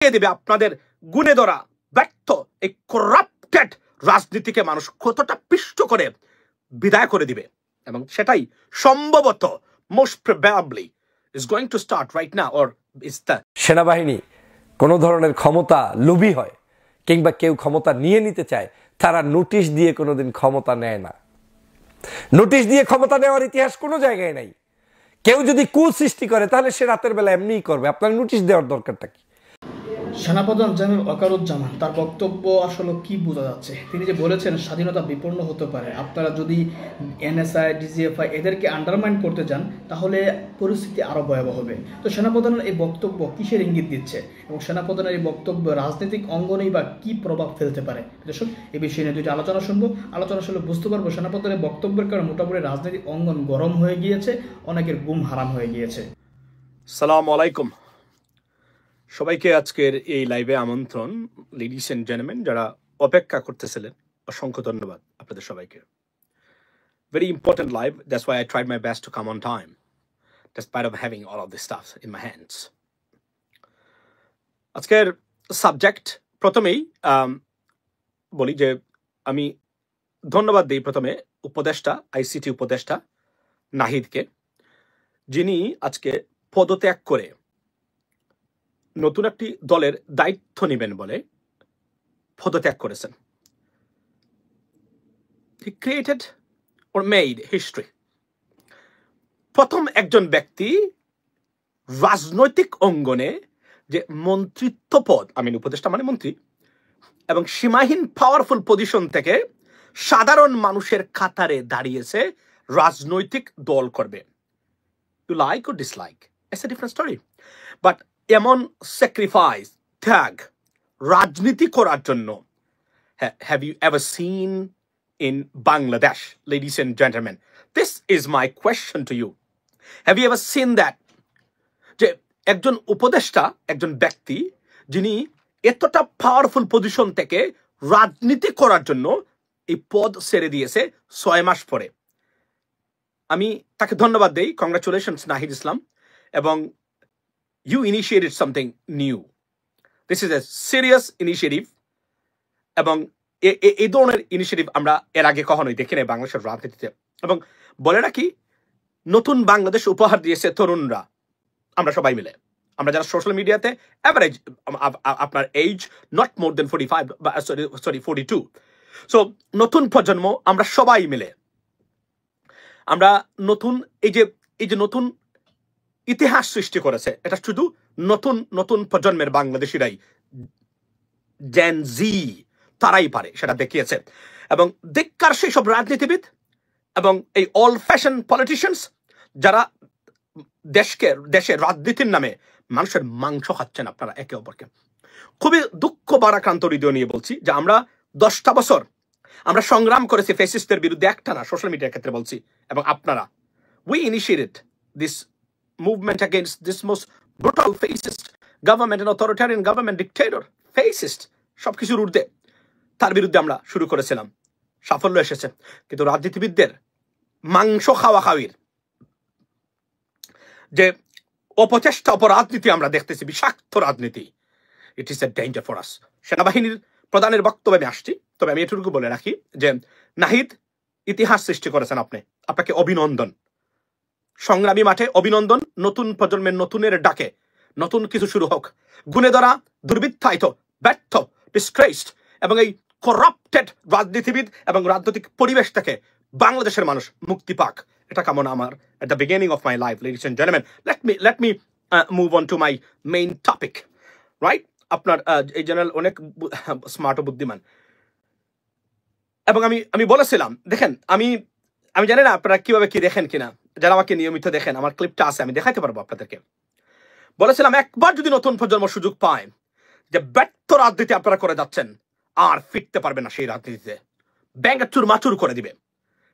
দেবে আপনাদের গুণে ধরা ব্যর্থ এই করাপ্টেড রাজনীতিকে মানুষ কতটা পিষ্ট করে বিদায় করে দিবে, এবং সেটাই সম্ভবত most probably is going to start right now or is the সেনাবাহিনী কোনো ধরনের ক্ষমতা লোভী হয় কিংবা কেউ ক্ষমতা নিয়ে নিতে চায়, তারা নোটিশ দিয়ে কোনোদিন ক্ষমতা নেয় না। নোটিশ দিয়ে ক্ষমতা নেওয়ার ইতিহাস কোনো জায়গায় নাই। কেউ যদি সৃষ্টি করে তাহলে সে রাতের বেলা এমনিই করবে, আপনার নোটিশ দেওয়ার দরকারটা কি? সেনাপ্রধান জেনারেল ওয়াকারুজ্জামান তার বক্তব্য আসলে কি বোঝা যাচ্ছে? তিনি যে বলেছেন স্বাধীনতা বিপন্ন হতে পারে, আপনারা যদি এনএসআই ডিজিএফআই এদেরকে আন্ডারমাইন করতে যান তাহলে পরিস্থিতি আরও ভয়াবহ হবে। তো সেনাপ্রধানের এই বক্তব্য কিসের ইঙ্গিত দিচ্ছে এবং সেনাপ্রধানের এই বক্তব্য রাজনৈতিক অঙ্গনেই বা কী প্রভাব ফেলতে পারে? দর্শক, এই বিষয়ে নিয়ে দুটি আলোচনা শুনবো। আলোচনা শুনলে বুঝতে পারবো সেনাপ্রধানের বক্তব্যের কারণে মোটামুটি রাজনৈতিক অঙ্গন গরম হয়ে গিয়েছে, অনেকের ঘুম হারাম হয়ে গিয়েছে। আসসালামু আলাইকুম সবাইকে। আজকের এই লাইভে আমন্ত্রণ। লেডিস এন্ড জেন্টলম্যান যারা অপেক্ষা করতেছিলেন, অসংখ্য ধন্যবাদ আপনাদের সবাইকে। Very important live, that's why I tried my best to come on time despite of having all of this stuff in my hands. আজকের সাবজেক্ট প্রথমেই বলি যে আমি ধন্যবাদ দিই প্রথমে উপদেষ্টা, আইসিটি উপদেষ্টা নাহিদকে, যিনি আজকে পদত্যাগ করে নতুন একটি দলের দায়িত্ব নেবেন বলে পদত্যাগ করেছেন। He created or made history. প্রথম একজন ব্যক্তি রাজনৈতিক অঙ্গনে যে মন্ত্রিত্ব পদ, আমি উপদেষ্টা মানে মন্ত্রী, এবং সীমাহীন পাওয়ারফুল পজিশন থেকে সাধারণ মানুষের কাতারে দাঁড়িয়েছে, রাজনৈতিক দল করবে। You like or dislike, it's a different story. But এমন স্যাক্রিফাইস, ত্যাগ রাজনীতি করার জন্য have you ever seen in Bangladesh, ladies and gentlemen? This is my question to you. Have you ever seen that? যে একজন উপদেষ্টা, একজন ব্যক্তি যিনি এতটা পাওয়ারফুল পজিশন থেকে রাজনীতি করার জন্য এই পদ ছেড়ে দিয়েছে 6 মাস পরে। আমি তাকে ধন্যবাদ দেই, কংগ্রাচুলেশনস নাহিদ ইসলাম, এবং you initiated something new. This is a serious initiative, এবং এই ধরনের ইনিশিয়েটিভ আমরা এর আগে কখনোই দেখি নাই বাংলাদেশের রাজনীতিতে। এবং বলে রাখি, নতুন বাংলাদেশ উপহার দিয়েছে তরুণরা, আমরা সবাই মিলে, আমরা যারা সোশ্যাল মিডিয়াতে অ্যাভারেজ আপনার age not more than 45 sorry 42, so নতুন প্রজন্ম আমরা সবাই মিলে আমরা নতুন এই যে নতুন ইতিহাস সৃষ্টি করেছে। এটা শুধু নতুন নতুন প্রজন্মের বাংলাদেশিরাই, জেন জি, তারাই পারে, সেটা দেখিয়েছে। এবং ধিক্কার সেই সব রাজনীতিবিদ এবং এই অল ফ্যাশন পলিটিশিয়ানস যারা দেশের রাজনীতির নামে মানুষের মাংস খাচ্ছেন আপনারা একে অপরকে। খুবই দুঃখ বারাক্রান্ত হৃদয় নিয়ে বলছি যে আমরা 10টা বছর আমরা সংগ্রাম করেছি ফ্যাসিস্টদের বিরুদ্ধে, একটা না, সোশ্যাল মিডিয়ার ক্ষেত্রে বলছি, এবং আপনারা we initiated this movement against this most brutal fascist government and authoritarian government, dictator, fascist, সবকিছুর ঊর্ধ্বে তার বিরুদ্ধে আমরা শুরু করেছিলাম। সাফল্য এসেছে, কিন্তু রাজনীতিবিদদের মাংস খাওয়াখাওয়ির যে অপচেষ্টা, অপরাজনীতি আমরা দেখতেছি, বিষাক্ত রাজনীতি, ইট ইস এ ডেঞ্জার ফর আস। সেনাবাহিনীর প্রধানের বক্তব্যে আমি আসছি, তবে আমি এটুকু বলে রাখি যে নাহিদ ইতিহাস সৃষ্টি করেছেন, আপনাকে অভিনন্দন। সংগ্রামী মাঠে অভিনন্দন, নতুন প্রজন্মের নতুনের ডাকে নতুন কিছু শুরু হোক। গুণে ধরা, দুর্বৃত্তায়িত, ব্যর্থ, ডিসগ্রেসড এবং এই করাপ্টেড রাজনীতিবিদ এবং রাজনৈতিক পরিবেশ থেকে বাংলাদেশের মানুষ মুক্তি পাক, এটা কামনা আমার at the beginning of my life, ladies and gentlemen. Let me move on to my main topic, right? আপনার এই জেনারেল অনেক স্মার্ট ও বুদ্ধিমান, এবং আমি বলেছিলাম, দেখেন, আমি জানি না আপনারা কিভাবে কি দেখেন কিনা, যারা আমাকে নিয়মিত দেখেন, আমার ক্লিপটা আছে, আমি দেখাতে পারবো আপনাদেরকে। বলেছিলাম একবার যদি নতুন প্রজন্ম সুযোগ পায় যে ব্যর্থ রাজনীতি আপনারা করে যাচ্ছেন, আর ফিরতে পারবে না সেই রাজনীতিতে, ব্যাংক চুর মাচুর করে দিবে।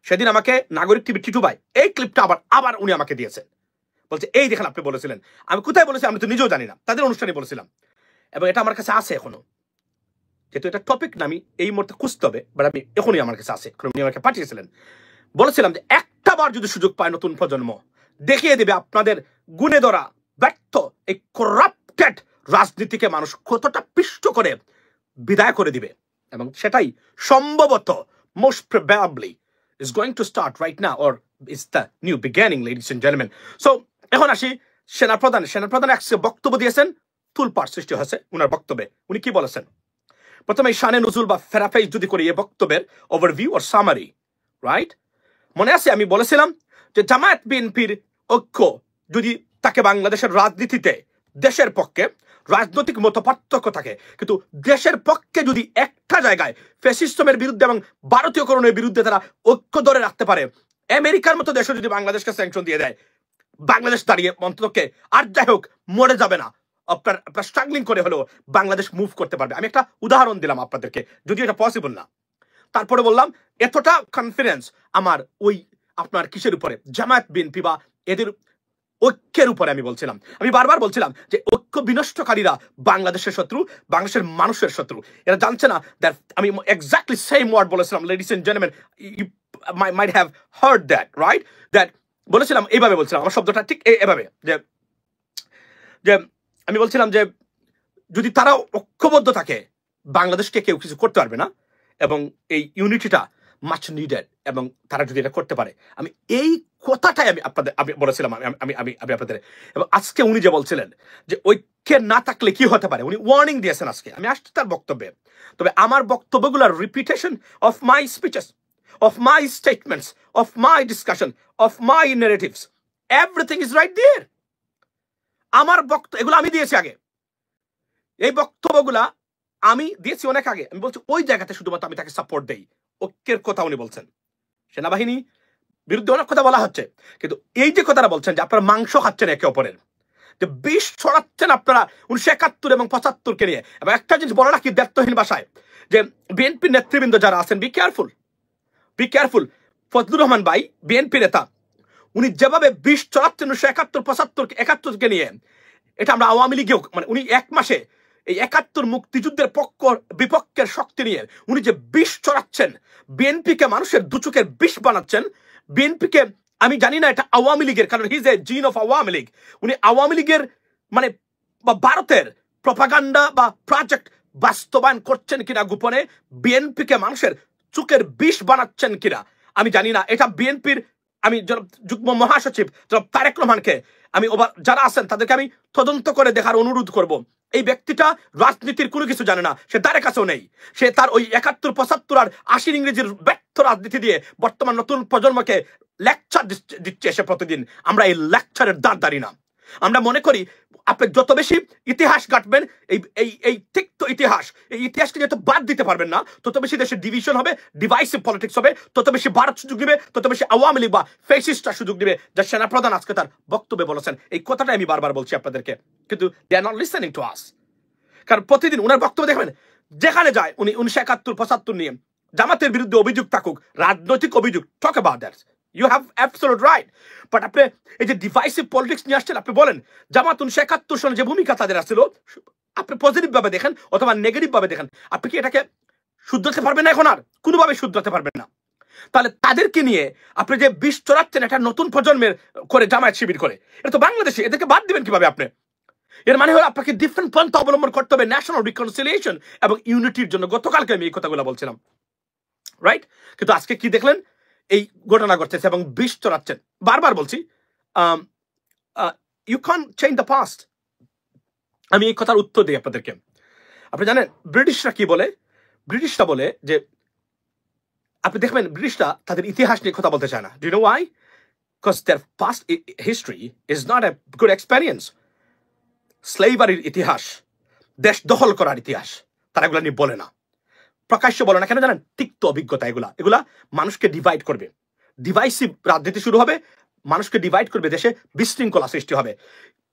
সেদিন আমাকে নাগরিক টিভি টিটু ভাই এই ক্লিপটা আবার উনি আমাকে দিয়েছেন, বলছে এই দেখেন আপনি বলেছিলেন। আমি কোথায় বলেছি আমি তো নিজেও জানি না, তাদের অনুষ্ঠানে বলেছিলাম, এবং এটা আমার কাছে আছে এখনো, যেহেতু এটা টপিক না আমি এই মুহূর্তে খুঁজতে হবে, বাট আমি এখনই আমার কাছে আছে, উনি আমাকে পাঠিয়েছিলেন। বলেছিলাম যে একটা বার যদি সুযোগ পায় নতুন প্রজন্ম, দেখিয়ে দেবে আপনাদের গুণে ধরা ব্যর্থ এই করাপ্টেড রাজনীতিকে মানুষ কতটা পিষ্ট করে বিদায় করে দিবে, এবং সেটাই সম্ভবত most probably is going to start right now, or it's the new beginning, ladies and gentlemen. So এখন আসি সেনাপ্রধান আজকে বক্তব্য দিয়েছেন, তুলপাড় সৃষ্টি হয়েছে উনার বক্তব্যে। উনি কি বলেছেন? প্রথমে শানে নজুল বা ফেরাফেজ যদি করি এই বক্তব্যের ওভারভিউ অর সামারি, রাইট? মনে আছে আমি বলেছিলাম যে জামায়াত বিএনপির ঐক্য যদি তাকে বাংলাদেশের রাজনীতিতে দেশের পক্ষে রাজনৈতিক মতপার্থক্য থাকে, কিন্তু দেশের পক্ষে যদি একটা জায়গায় ফ্যাসিস্টের বিরুদ্ধে এবং ভারতীয়করণের বিরুদ্ধে তারা ঐক্য ধরে রাখতে পারে, আমেরিকার মতো দেশও যদি বাংলাদেশকে স্যাংশন দিয়ে দেয়, বাংলাদেশ দাঁড়িয়ে মন্ত্রকে আর যাই হোক মরে যাবে না, আপনার স্ট্রাগলিং করে হলেও বাংলাদেশ মুভ করতে পারবে। আমি একটা উদাহরণ দিলাম আপনাদেরকে, যদি এটা পসিবল না। তারপরে বললাম এতটা কনফিডেন্স আমার ওই আপনার কিসের উপরে, জামায়াত বিএনপি বা এদের ঐক্যের উপরে আমি বলছিলাম। আমি বারবার বলছিলাম যে ঐক্য বিনষ্টকারীরা বাংলাদেশের শত্রু, বাংলাদেশের মানুষের শত্রু। এরা জানছে না দ্যাট আমি এক্স্যাক্টলি সেম ওয়ার্ড বলেছিলাম, ladies and gentleman, you might have heard that, right? That বলেছিলাম, এইভাবে বলছিলাম, আমার শব্দটা ঠিক এভাবে, যে আমি বলছিলাম যে যদি তারা ঐক্যবদ্ধ থাকে বাংলাদেশকে কেউ কিছু করতে পারবে না, এবং এই ইউনিটিটা মাচ নিডেড, এবং তারা যদি এটা করতে পারে, আমি এই কথাটাই আমি বলেছিলাম আমি আপনাদের। এবং আজকে উনি যে বলছিলেন যে ঐক্যের না থাকলে কি হতে পারে, উনি ওয়ার্নিং দিয়েছেন আজকে। আমি আসছি তার বক্তব্যে, তবে আমার বক্তব্যগুলোর repetition of my speeches, of my statements, of my discussion, of my narratives, everything is right there. আমার বক্তব্য এগুলো আমি দিয়েছি আগে, এই বক্তব্যগুলা আমি দিয়েছি অনেক আগে। আমি বলছি ওই জায়গাতে শুধুমাত্র আমি তাকে সাপোর্ট দেই, ঐক্যের কথা উনি বলছেন। সেনাবাহিনী বিরুদ্ধে অনেক কথা বলা হচ্ছে, কিন্তু এই যে কথাটা বলছেন যে আপনারা মাংস খাচ্ছেন একে অপরের, যে বিষ ছড়াচ্ছেন আপনারা 1971 এবং 75-কে নিয়ে। এবং একটা জিনিস বলা নাকি দায়িত্বহীন ভাষায়, যে বিএনপি নেতৃবৃন্দ যারা আছেন, বি কেয়ারফুল। ফজলুর রহমান ভাই বিএনপি নেতা, উনি যেভাবে বিষ ছড়াচ্ছেন 1971, 75-কে নিয়ে, এটা আমরা আওয়ামী লীগেও, মানে উনি এক মাসে এই 71 মুক্তিযুদ্ধের বিপক্ষের শক্তি নিয়ে উনি যে বিষ ছড়াচ্ছেন, বিএনপিকে মানুষের দুচোখের বিষ বানাচ্ছেন। বিএনপিকে আমি জানি না এটা আওয়ামী লীগের, কারণ হি ইজ এ জিন অফ আওয়ামী লীগ, উনি আওয়ামী লীগের মানে বা ভারতের প্রপাগান্ডা বা প্রজেক্ট বাস্তবায়ন করছেন কিনা গোপনে, বিএনপিকে মানুষের চোখের বিষ বানাচ্ছেন কিনা আমি জানি না। এটা বিএনপির আমি যুগ্ম মহাসচিব জনাব তারেক রহমানকে আমি যারা আছেন তাদেরকে আমি তদন্ত করে দেখার অনুরোধ করব। এই ব্যক্তিটা রাজনীতির কোনো কিছু জানে না, সে দ্বারের কাছেও নেই। সে তার ওই 71, 75 আর 80 ইংরেজির ব্যর্থ রাজনীতি দিয়ে বর্তমান নতুন প্রজন্মকে লেকচার দিচ্ছে সে প্রতিদিন। আমরা এই লেকচারের দাঁড় না। আমরা মনে করি আপনি যত বেশি ইতিহাস কাটবেন, এই তিক্ত ইতিহাস, এই ইতিহাসকে যত বাদ দিতে পারবেন না, তত বেশি দেশের ডিভিশন হবে, ডিভাইসিভ পলিটিক্স হবে, তত বেশি ভারত সুযোগ দিবে, তত বেশি আওয়ামী লীগ বা ফ্যাসিস্টরা সুযোগ দিবে। যা সেনাপ্রধান আজকে তার বক্তব্যে বলেছেন, এই কথাটাই আমি বারবার বলছি আপনাদেরকে, কিন্তু they are not listening to us. কারণ প্রতিদিন উনার বক্তব্য দেখবেন, যেখানে যায় উনি 1971, 75 নিয়ে জামাতের বিরুদ্ধে অভিযোগ থাকুক, রাজনৈতিক অভিযোগ, talk about that, you have absolute right. But আপনি এই যে ডিভাইসিভ পলিটিক্স নিয়ে আসছেন, আপনি বলেন জামাত 1971 সনে যে ভূমিকা তাদের আসছিল, আপনি পজিটিভ ভাবে দেখেন অথবা নেগেটিভ ভাবে দেখেন, আপনি কি এটাকে শুধরাতে পারবেন না? এখন আর কোনোভাবে শুধরাতে পারবেন না। তাহলে তাদেরকে নিয়ে আপনি যে বিষ চড়াচ্ছেন, একটা নতুন প্রজন্মের করে জামায়াত শিবির করে, এটা তো বাংলাদেশে, এদেরকে বাদ দিবেন কিভাবে আপনি? এর মানে হলো আপনাকে ডিফারেন্ট পন্থা অবলম্বন করতে হবে ন্যাশনাল রিকনসিলিয়েশন এবং ইউনিটির জন্য। গতকালকে আমি এই কথাগুলো বলছিলাম, রাইট? কিন্তু আজকে কি দেখলেন? এই ঘটনা ঘটতেছে এবং বিষ চড়াচ্ছেন। বারবার বলছি, you can change the past. আমি এই কথার উত্তর দিই আপনাদেরকে। আপনি জানেন ব্রিটিশরা কি বলে? ব্রিটিশরা বলে যে, আপনি দেখবেন ব্রিটিশরা তাদের ইতিহাস নিয়ে কথা বলতে চায় না। Do you know why? Because their past history is not a good experience. স্লেভারির ইতিহাস, দেশ দখল করার ইতিহাস, তারা এগুলো নিয়ে বলে না, প্রকাশ্য বলে না। কেন জানেন? তিক্ত অভিজ্ঞতা। এগুলা মানুষকে ডিভাইড করবে, ডিভাইসিভ রাজনীতি শুরু হবে, মানুষকে ডিভাইড করবে, দেশে বিশৃঙ্খলা সৃষ্টি হবে।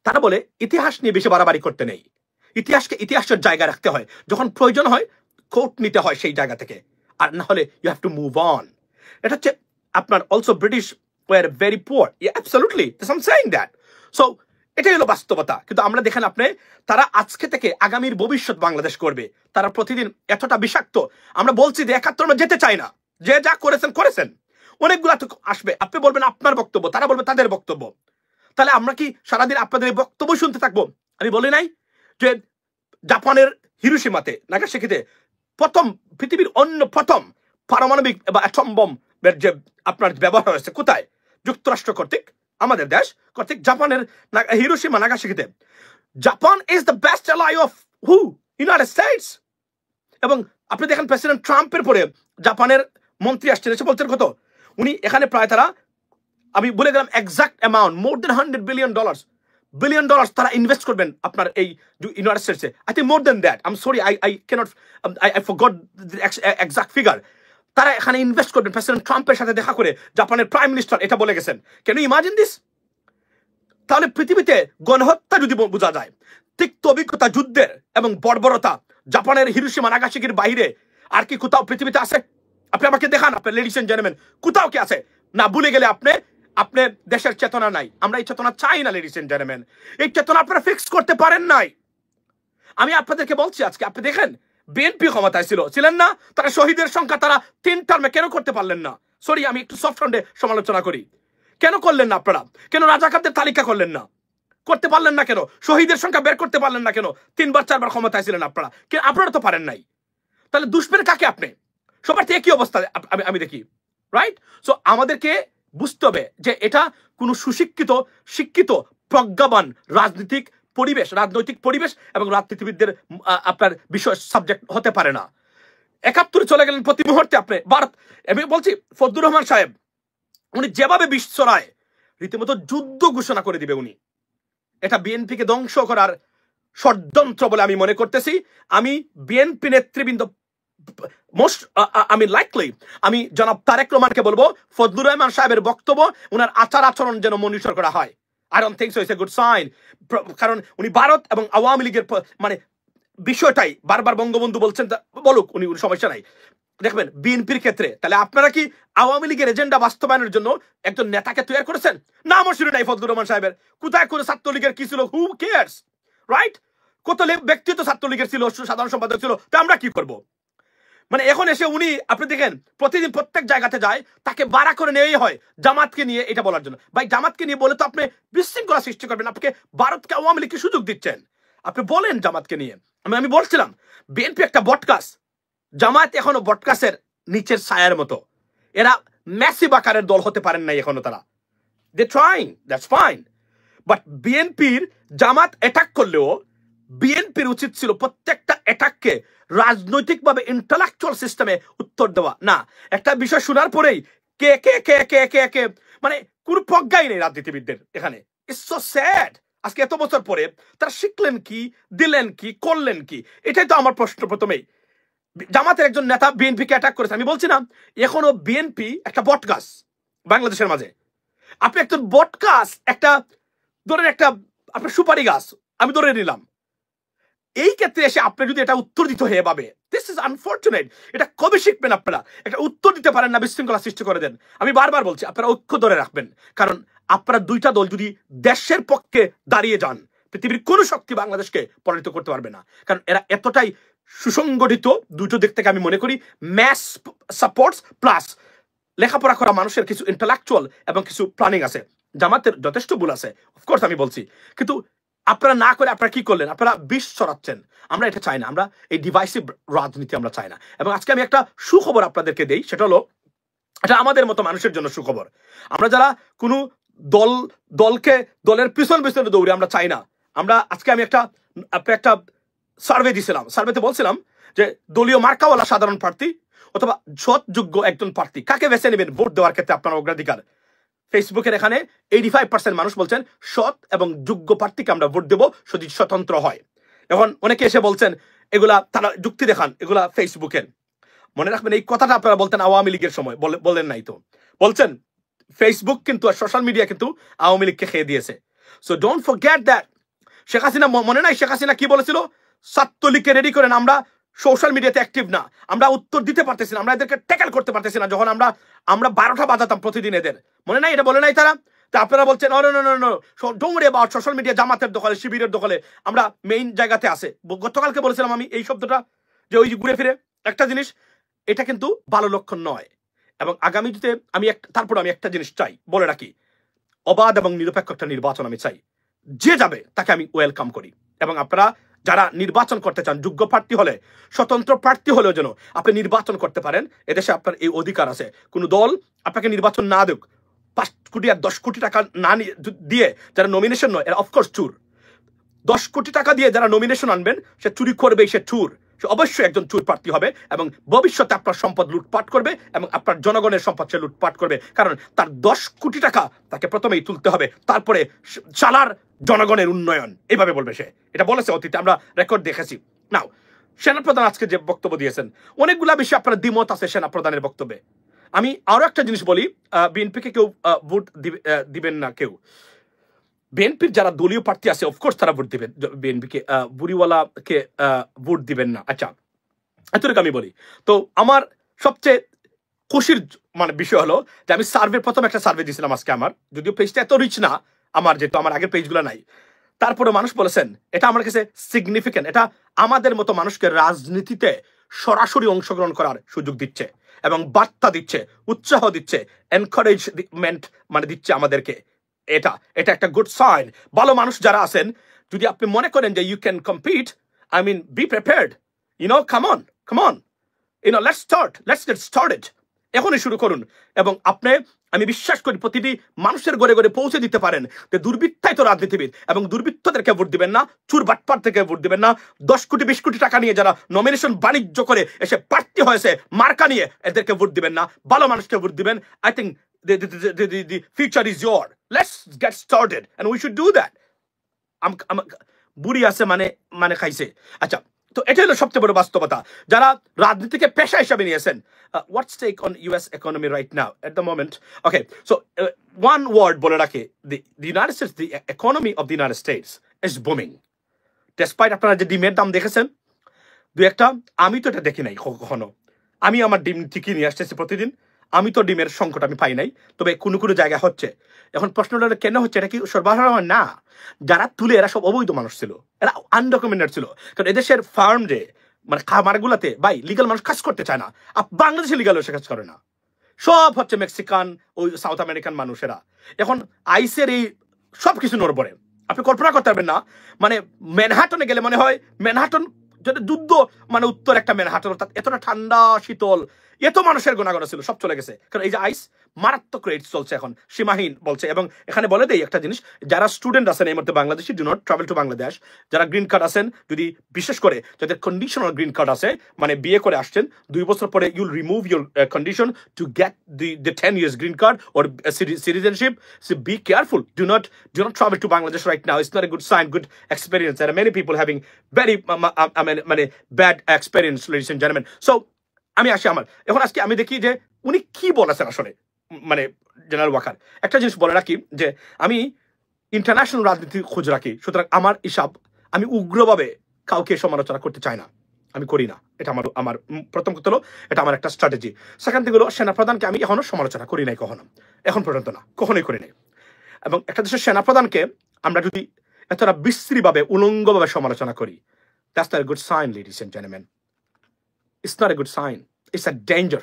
তারা বলে ইতিহাস নিয়ে বেশি বাড়াবাড়ি করতে নেই, ইতিহাসকে ইতিহাসের জায়গায় রাখতে হয়, যখন প্রয়োজন হয় কোর্ট নিতে হয় সেই জায়গা থেকে, আর না হলে you have to move on. এটা হচ্ছে আপনার also British war very poor, absolutely, I am saying that. So এটাই হলো বাস্তবতা। কিন্তু আমরা দেখেন আপনি, তারা আজকে থেকে আগামীর ভবিষ্যৎ বাংলাদেশ করবে, তারা প্রতিদিন এতটা বিষাক্ত। আমরা বলছি যে 71 আমরা যেতে চাই না, যে যা করেছেন অনেকগুলা তো আসবে, আপনি বলবেন আপনার বক্তব্য, তারা বলবে তাদের বক্তব্য। তাহলে আমরা কি সারাদিন আপনাদের এই বক্তব্য শুনতে থাকবো? আমি বলি নাই যে জাপানের হিরোশিমাতে নাগাসাকিতে পৃথিবীর প্রথম পারমাণবিক বা অ্যাটম বম্বের যে আপনার ব্যবহার হয়েছে কোথায়? যুক্তরাষ্ট্র কর্তৃক, আমাদের দেশ কর্তৃক জাপানের হিরোশিমা নাগাসাকিতে। Japan is the best ally of who? United States. এবং আপনি দেখেন প্রেসিডেন্ট ট্রাম্পের পরে জাপানের মন্ত্রী আসছেন, এসে বলছেন কত উনি এখানে প্রায় তারা, আমি বলে গেলাম exact amount, more than $100 billion তারা ইনভেস্ট করবেন আপনার এই ইউনাইটেড স্টেটসে। I think more than that, I am sorry, I can't, I forgot exact figure. তারা এখানে ইনভেস্ট করবেন প্রেসিডেন্ট ট্রাম্পের সাথে দেখা করে। জাপানের প্রাইম মিনিস্টার এটা বলে গেছেন। Can you imagine this? তাহলে পৃথিবীতে গণহত্যা যদি বোঝা যায়, তিক্ত অভিজ্ঞতা যুদ্ধের এবং বর্বরতা জাপানের হিরোশিমা নাগাসাকির বাইরে আর কি কোথাও পৃথিবীতে আছে? আপনি আমাকে দেখান, আপনার লেডিস এন্ড জেন্টলম্যান, কোথাও কি আছে? না, ভুলে গেলে আপনার দেশের চেতনা নাই। আমরা এই চেতনা চাই না লেডিস এন্ড জেন্টলম্যান। এই চেতনা আপনারা ফিক্স করতে পারেন নাই। আমি আপনাদেরকে বলছি আজকে, আপনি দেখেন বিএনপি ক্ষমতায় ছিলেন না? তারা শহীদের সংখ্যা তারা 3 টার্মে কেন করতে পারলেন না? সরি, আমি একটু সফট হ্যান্ডে সমালোচনা করি। কেন করলেন না আপনারা? কেন রাজাকারদের তালিকা করলেন না? করতে পারলেন না কেন? শহীদের সংখ্যা বের করতে পারলেন না কেন? 3বার 4বার ক্ষমতায় ছিলেন আপনারা, আপনারা তো পারেন নাই। তাহলে দুষ্পের কাকে আপনি? সবার থেকে কি অবস্থা আমি দেখি, রাইট? সো আমাদেরকে বুঝতে হবে যে এটা কোনো শিক্ষিত প্রজ্ঞাবান রাজনৈতিক পরিবেশ এবং রাজনীতিবিদদের আপনার বিষয় সাবজেক্ট হতে পারে না। 71 চলে গেলেন প্রতি মুহূর্তে আপনি ভারত। আমি বলছি ফজলুর রহমান সাহেব, উনি যেভাবে বিশ্বরায় রীতিমতো যুদ্ধ ঘোষণা করে দিবে উনি, এটা বিএনপিকে ধ্বংস করার ষড়যন্ত্র বলে আমি মনে করতেছি। আমি বিএনপি নেতৃবৃন্দ আমি জনাব তারেক রহমানকে বলবো, ফজলুর রহমান সাহেবের বক্তব্য, উনার আচার আচরণ যেন মনিটর করা হয়। I don't think so it's a good sign, কারণ উনি ভারত এবং আওয়ামী লীগের মানে বিষয়টাই বারবার বঙ্গবন্ধু বলছেন, বলুক উনি, সমস্যা নাই। দেখবেন বিএনপির ক্ষেত্রে তাহলে আপনারা কি আওয়ামী লীগের এজেন্ডা বাস্তবায়নের জন্য একজন নেতাকে তৈরি করেছেন? না, আমার শুনে নাই ফজলুর রহমান সাহেবের। কোথায় করে ছাত্রলীগের কি ছিল? হু কেয়ারস, রাইট? কত ব্যক্তিত্ব ছাত্রলীগের ছিল, সাধারণ সম্পাদক ছিল, তা আমরা কি করব? মানে এখন এসে উনি, আপনি দেখেন প্রতিদিন প্রত্যেক জায়গাতে যায়, তাকে বাড়া করে নেওয়াই হয় জামাতকে নিয়ে এটা বলার জন্য। ভাই, জামাতকে নিয়ে বলে তো আপনি বিশৃঙ্খলা সৃষ্টি করবেন। আপনাকে ভারতকে আওয়ামী লীগকে সুযোগ দিচ্ছেন, আপনি বলেন জামাতকে নিয়ে। আমি বলছিলাম বিএনপি একটা বটগাছ, জামাত এখনো বটগাছের নিচের ছায়ার মতো। এরা ম্যাসিভ আকারের দল হতে পারেন নাই এখনো। তারা they trying, that's fine, but বিএনপির জামাত অ্যাটাক করলেও বিএনপির উচিত ছিল প্রত্যেকটা অ্যাটাককে রাজনৈতিকভাবে ইন্টেলেকচুয়াল সিস্টেমে উত্তর দেওয়া। না, একটা বিষয় শোনার পরেই কে কে কে কে কে কে মানে কোন প্রজ্ঞাই নেই রাজনীতিবিদদের এখানে। It's so sad. আজকে এত বছর পরে তারা শিখলেন কি, দিলেন কি, করলেন কি? এটাই তো আমার প্রশ্ন। প্রথমেই জামাতের একজন নেতা বিএনপিকে অ্যাটাক করেছে। আমি বলছি না এখনো বিএনপি একটা বটগাছ বাংলাদেশের মাঝে। আপনি একটা বটগাছ, একটা ধরেন একটা আপনার সুপারি গাছ আমি ধরে নিলাম। এই ক্ষেত্রে এসে আপনি যদি এটা উত্তর দিতে হয়ে পাবে, দিস ইজ আনফরচুনেট। এটা কবে শিখবেন আপনারা? একটা উত্তর দিতে পারেন না, বিশৃঙ্খলা সৃষ্টি করে দেন। আমি বারবার বলছি আপনারা ঐক্য ধরে রাখবেন, কারণ আপনারা দুইটা দল যদি দেশের পক্ষে দাঁড়িয়ে যান, পৃথিবীর কোনো শক্তি বাংলাদেশকে পরাজিত করতে পারবে না। কারণ এরা এতটাই সুসংগঠিত। দুটো দিক থেকে আমি মনে করি ম্যাস সাপোর্টস প্লাস লেখাপড়া করা মানুষের কিছু ইন্টেলেকচুয়াল এবং কিছু প্ল্যানিং আছে। জামাতের যথেষ্ট ভুল আছে, অফকোর্স আমি বলছি, কিন্তু আপনারা না করে আপনারা কি করলেন? আপনারা বিষ ছড়াচ্ছেন। আমরা এটা চাই না, আমরা এই ডিভাইসিভ রাজনীতি আমরা চাই না। এবং আজকে আমি একটা সুখবর আপনাদেরকে দেই, সেটা হলো এটা আমাদের মতো মানুষের জন্য সুখবর। আমরা যারা কোনো দলের পিছনে দৌড়ে আমরা চাই না। আমরা আজকে আমি একটা সার্ভে দিছিলাম, সার্ভেতে বলছিলাম যে দলীয় মার্কাওয়ালা সাধারণ প্রার্থী অথবা সৎ যোগ্য একজন প্রার্থী কাকে বেছে নেবেন ভোট দেওয়ার ক্ষেত্রে আপনার অগ্রাধিকার। ফেসবুকের এখানে 85% মানুষ বলছেন সৎ এবং যোগ্য প্রার্থীকে আমরা ভোট দেবো যদি স্বতন্ত্র হয়। এখন অনেকে এসে বলছেন এগুলা, তারা যুক্তি দেখান এগুলা ফেসবুকের। মনে রাখবেন এই কথাটা আপনারা বলতেন আওয়ামী লীগের সময়, বলেন নাই তো। বলছেন ফেসবুক কিন্তু আর সোশ্যাল মিডিয়া কিন্তু আওয়ামী লীগকে খেয়ে দিয়েছে। So don't forget that. Sheikh Hasina, মনে নাই শেখ হাসিনা কি বলেছিল? ছাত্রলীগকে রেডি করেন, আমরা সোশ্যাল মিডিয়াতে অ্যাক্টিভ না, আমরা উত্তর দিতে পারতেছি না, আমরা এদেরকে ট্যাকেল করতে পারতেছি না। যখন আমরা 12টা বাজাতাম প্রতিদিন এদের, মনে নাই? এটা বলে নাই তারা? তা আপনারা বলছেন don't worry about social media, জামাতের দখলে, শিবিরের দখলে, আমরা মেইন জায়গাতে আছে। গতকালকে বলেছিলাম আমি এই শব্দটা, যে ওই ঘুরে ফিরে একটা জিনিস, এটা কিন্তু ভালো লক্ষণ নয়। এবং আগামীতে তারপর আমি একটা জিনিস চাই, বলে রাখি, অবাধ এবং নিরপেক্ষ একটা নির্বাচন আমি চাই। যে যাবে তাকে আমি ওয়েলকাম করি। এবং আপনারা যারা নির্বাচন করতে চান, যোগ্য প্রার্থী হলে, স্বতন্ত্র প্রার্থী হলেও যেন আপনি নির্বাচন করতে পারেন। এদেশে আপনার এই অধিকার আছে। কোনো দল আপনাকে নির্বাচন না দেখ, 5 কোটি আর 10 কোটি টাকা না দিয়ে যারা নমিনেশন নয়, এরা অফকোর্স চুর। 10 কোটি টাকা দিয়ে যারা নমিনেশন আনবেন, সে চুরি করবে, সে চুর। সে অবশ্যই একজন চুর প্রার্থী হবে এবং ভবিষ্যতে আপনার সম্পদ লুটপাট করবে এবং আপনার জনগণের সম্পদ সে লুটপাট করবে। কারণ তার 10 কোটি টাকা তাকে প্রথমেই তুলতে হবে, তারপরে চালার জনগণের উন্নয়ন, এইভাবে বলবে সে। এটা বলেছে অতীতে, আমরা রেকর্ড দেখেছি। নাও, সেনাপ্রধান আজকে যে বক্তব্য দিয়েছেন, অনেকগুলা বিষয়ে আপনার দ্বিমত আছে সেনাপ্রধানের বক্তব্যে। আমি আরো একটা জিনিস বলি, বিএনপিকে কেউ ভোট দিবেন না। কেউ বিএনপির যারা দলীয় প্রার্থী আছে অফকোর্স তারা ভোট দিবেন বিএনপিকে, বুড়িওয়ালাকে ভোট দিবেন না। আচ্ছা, এতটুকু আমি বলি। তো আমার সবচেয়ে খুশির বিষয় হলো যে আমি প্রথম একটা সার্ভে দিয়েছিলাম আজকে, আমার যদিও পেজটা এত রিচ না আমার, যেহেতু আমার আগের পেজগুলো নাই, তারপরে মানুষ বলেছেন এটা আমার কাছে সিগনিফিকেন্ট। এটা আমাদের মতো মানুষকে রাজনীতিতে সরাসরি অংশগ্রহণ করার সুযোগ দিচ্ছে এবং বার্তা দিচ্ছে, উৎসাহ দিচ্ছে, এনকারেজমেন্ট দিচ্ছে আমাদেরকে। এটা একটা গুড সাইন। ভালো মানুষ যারা আছেন, যদি আপনি মনে করেন যে you can compete, I mean be prepared, come on, let's get started. এখনই শুরু করুন। এবং আমি বিশ্বাস করি প্রতিটি মানুষের ঘরে ঘরে পৌঁছে দিতে পারেন যে দুর্বৃত্তাই তো রাজনীতিবিদ, এবং দুর্বৃত্তদেরকে ভোট দিবেন না, চুর বাটপার থেকে ভোট দিবেন না। 10 কোটি 20 কোটি টাকা নিয়ে যারা নমিনেশন বাণিজ্য করে এসে প্রার্থী হয়েছে মার্কা নিয়ে, এদেরকে ভোট দিবেন না, ভালো মানুষকে ভোট দিবেন। I think the future is yours. Let's get started and we should do that. বুড়ি আছে খাইছে। আচ্ছা, তো এটা হলো সবচেয়ে বড় বাস্তবতা। যারা রাজনীতিকে পেশা হিসাবে নিয়েছেন, what's take on US economy right now at the moment? Okay, so one word বলে রাখি, the United States, the economy of the United States is booming. Despite আপনারা যে ডিমের দাম দেখেছেন দু একটা, আমি তো এটা দেখি নাই কখনো। আমি আমার ডিম ঠিকই নিয়ে আসতেছি প্রতিদিন, আমি তো ডিমের সংকট আমি পাই নাই, তবে কোনো কোনো জায়গায় হচ্ছে। এখন প্রশ্নটা কেন হচ্ছে, এটা কি সরবরাহ না? যারা তুলে এরা সব অবৈধ মানুষ ছিল, এরা আনডকুমেন্টেড ছিল। কারণ এদেশের ফার্ম যে খামারগুলাতে ভাই লিগাল মানুষ কাজ করতে চায় না। বাংলাদেশে লিগাল সে কাজ করে না, সব হচ্ছে মেক্সিকান, ওই সাউথ আমেরিকান মানুষেরা। এখন আইসের এই সব কিছু নড়বড়ে, আপনি কল্পনা করতে পারবেন না। ম্যানহাটনে গেলে মনে হয় ম্যানহাটন যদি যুদ্ধ উত্তর একটা ম্যানহাটন, অর্থাৎ এতটা ঠান্ডা শীতল, এত মানুষের গোনাগোনা ছিল, সব চলে গেছে। কারণ এই যে আইস মারাত্মক রেট চলছে এখন, সীমাহীন বলছে। এবং এখানে বলে দেই একটা জিনিস, যারা স্টুডেন্ট আছেন এই মুহূর্তে Bangladeshi, do not travel to Bangladesh. যারা গ্রিন কার্ড আছেন, যদি বিশেষ করে যাদের কন্ডিশনাল গ্রিন কার্ড আছে, বিয়ে করে আসছেন, 2 বছর পরে you'll remove your condition to get the 10 years green card or citizenship. So be careful. Do not travel to Bangladesh right now. It's not a good sign, good experience. There are many people having very bad experience, ladies and gentlemen. So আমি আসি এখন আজকে আমি দেখি যে উনি কি বলেছেন আসলে, জেনারেল ওয়াকার। একটা জিনিস বলে রাখি যে আমি ইন্টারন্যাশনাল রাজনীতি খোঁজ রাখি, সুতরাং আমার হিসাব, আমি উগ্রভাবে কাউকে সমালোচনা করতে চাই না, আমি করি না। এটা আমার প্রথম কথা হলো, এটা আমার একটা স্ট্র্যাটেজি। সেখান থেকে হলো, সেনাপ্রধানকে আমি এখনো সমালোচনা করি নাই কখনো, এখন পর্যন্ত না, কখনোই করি নাই। এবং একটা দেশের সেনাপ্রধানকে আমরা যদি এতটা বিশ্রীভাবে, উলঙ্গভাবে সমালোচনা করি, that's not a good sign, ladies and gentleman. It's not a good sign. It's a danger.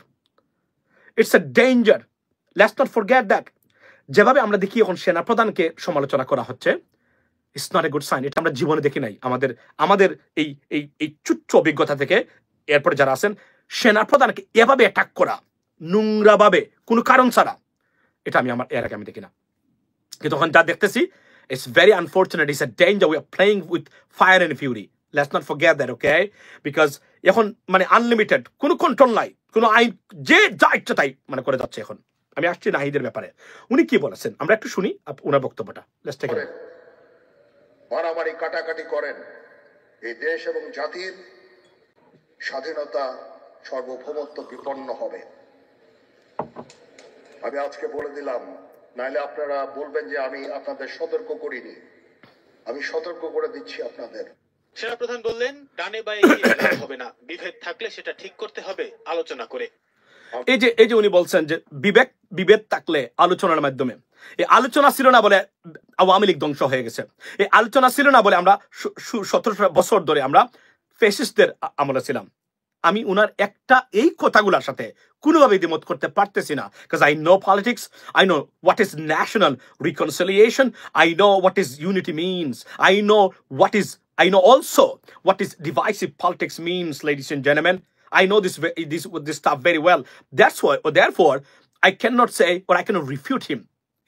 It's a danger. Let's not forget that. যেভাবে আমরা দেখি এখন সেনাপ্রধানকে সমালোচনা করা হচ্ছে, it's not a good sign. এটা আমরা জীবনে দেখি নাই। আমাদের এই তুচ্ছ অভিজ্ঞতা থেকে এরপরে যারা আছেন, সেনাপ্রধানকে এভাবে অ্যাটাক করা, নোংরাভাবে, কোনো কারণ ছাড়া, এটা আমি এর আগে আমি দেখি না। কিন্তু তখন যা দেখতেছি, it's very unfortunate. It's a danger. We are playing with fire and fury. Let's not forget that, okay? Because এখন আনলিমিটেড, কোনো কন্ট্রোল নাই, কোনো আইন, যে যা ইচ্ছা তাই করে যাচ্ছে। এখন আমি আসছি নাহিদের ব্যাপারে, উনি কি বলেছেন আমরা একটু শুনি ওনার বক্তব্যটা। Let's take it. মারামারি কাটাকাটি করেন, এই দেশ এবং জাতির স্বাধীনতা, সার্বভৌমত্ব বিপন্ন হবে। আমি আজকে বলে দিলাম, নাইলে আপনারা বলবেন যে আমি আপনাদের সতর্ক করিনি। আমি সতর্ক করে দিচ্ছি আপনাদের। সেনাপ্রধান বললেন, ডানে বায়ে হবে না, বিভেদ থাকলে সেটা ঠিক করতে হবে আলোচনা করে। এই যে উনি বলছেন যে বিভেদ থাকলে আলোচনার মাধ্যমে। এই আলোচনা ছিল না বলে আওয়ামী লীগ ধ্বংস হয়ে গেছে। এই আলোচনা ছিল না বলে আমরা 17 বছর ধরে আমরা ফ্যাসিস্টদের আমলে ছিলাম। আমি উনার এই কথাগুলোর সাথে কোনোভাবে দ্বিমত করতে পারতেছি না। Because I know politics, I know what is national reconciliation, I know what is unity means, I know what is I know also what is divisive politics means, ladies and gentlemen. I know this stuff very well. That's why, or therefore, I cannot say, or I cannot refute him.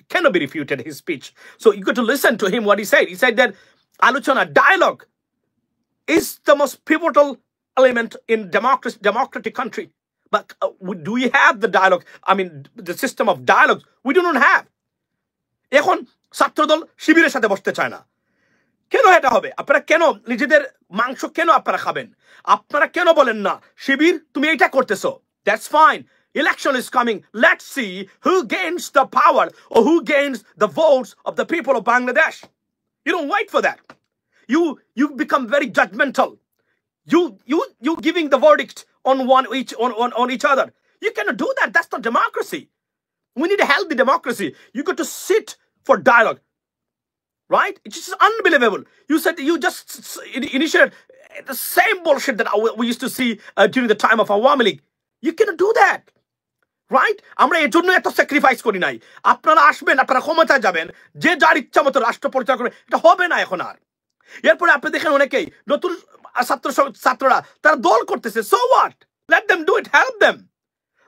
It cannot be refuted, his speech. So you got to listen to him, what he said. He said that Alochana, dialogue, is the most pivotal element in democratic country. But do we have the dialogue? I mean, the system of dialogue. We do not have. এখন ছাত্রদল শিবিরের সাথে বসতে চায় না। কেন এটা হবে? আপনারা কেন নিজেদের মাংস কেন আপনারা খাবেন? আপনারা কেন বলেন না শিবির তুমি এইটা করতেছো? That's fine. Election is coming. Let's see who gains the power or who gains the votes of the people of Bangladesh. You don't wait for that. You become very judgmental. You giving the verdict on each other. You cannot do that. That's not democracy. We need a healthy democracy. You got to sit for dialogue. Right? It's just unbelievable. You said you just initiated the same bullshit that we used to see during the time of Awami League. You cannot do that. Right? আমরা এর জন্য এত sacrifice করি নাই। আপনারা আসবেন, আপনারা ক্ষমতায় যাবেন, যে যার ইচ্ছা মতো রাষ্ট্র পরিচালনা করবে, এটা হবে না এখন আর। এরপরে আপনি দেখেন অনেকেই নতুন ছাত্ররা তারা দল করতেছে। So what? Let them do it. Help them.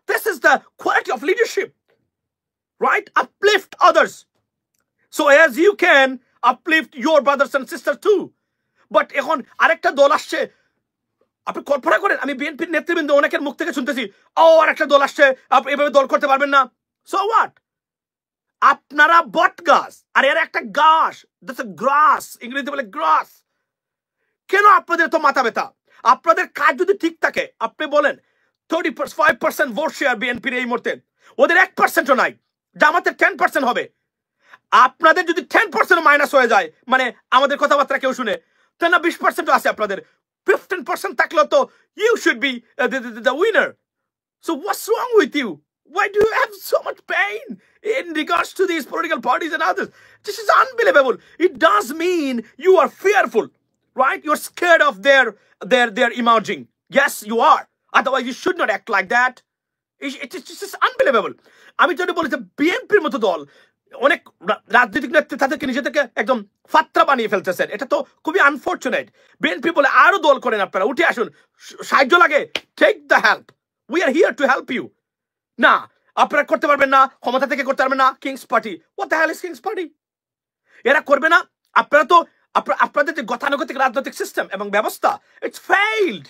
This is the quality of leadership. Right? Uplift others. So as you can uplift your brothers and sisters too. But এখন আরেকটা দল আসছে, আপনি কল্পনা করেন, আমি বিএনপির নেতৃবৃন্দ অনেকের মুখ থেকে শুনতেছি, ও আরেকটা দল আসছে, আপনি এভাবে দল করতে পারবেন না। So what? আপনারা বট গাছ, আর এর একটা গাছ, that's a grass, ইংরেজিতে বলে গ্রাস। কেন আপনাদের তো মাথা ব্যথা? আপনাদের কাজ যদি ঠিক থাকে, আপনি বলেন 35% ভোট শেয়ার বিএনপির এই মুহূর্তে, ওদের 1%ও নাই, জামাতের 10% হবে। আপনাদের যদি 10% মাইনাস হয়ে যায়, মানে আমাদের কথাবার্তা কেউ শুনে, তাহলে 20% আছে আপনাদের, 15% থাকলেও তো you should be the winner. So what's wrong with you? Why do you have so much pain in regards to these political parties and others? This is unbelievable. It does mean you are fearful, right? You're scared of their emerging. Yes, you are. Otherwise, you should not act like that. It's just unbelievable. আমি যদি বলি যে বিএনপির মতো দল অনেক রাজনৈতিক নেতৃত্ব তাদেরকে নিজেদেরকে একদম ফাত্রা বানিয়ে ফেলতেছেন, এটা তো খুবই আনফরচুনেট। বিএনপি বলে আরো দল করেন, আপনারা উঠে আসুন, সাহায্য লাগে, take the help, we are here to help you. না, আপনারা করতে পারবেন না, ক্ষমতা থেকে করতে পারবেন না, king's party, what the hell is king's party? এরা করবে না। আপনারা তো আপনাদের যে গতানুগতিক রাজনৈতিক সিস্টেম এবং ব্যবস্থা, it's failed.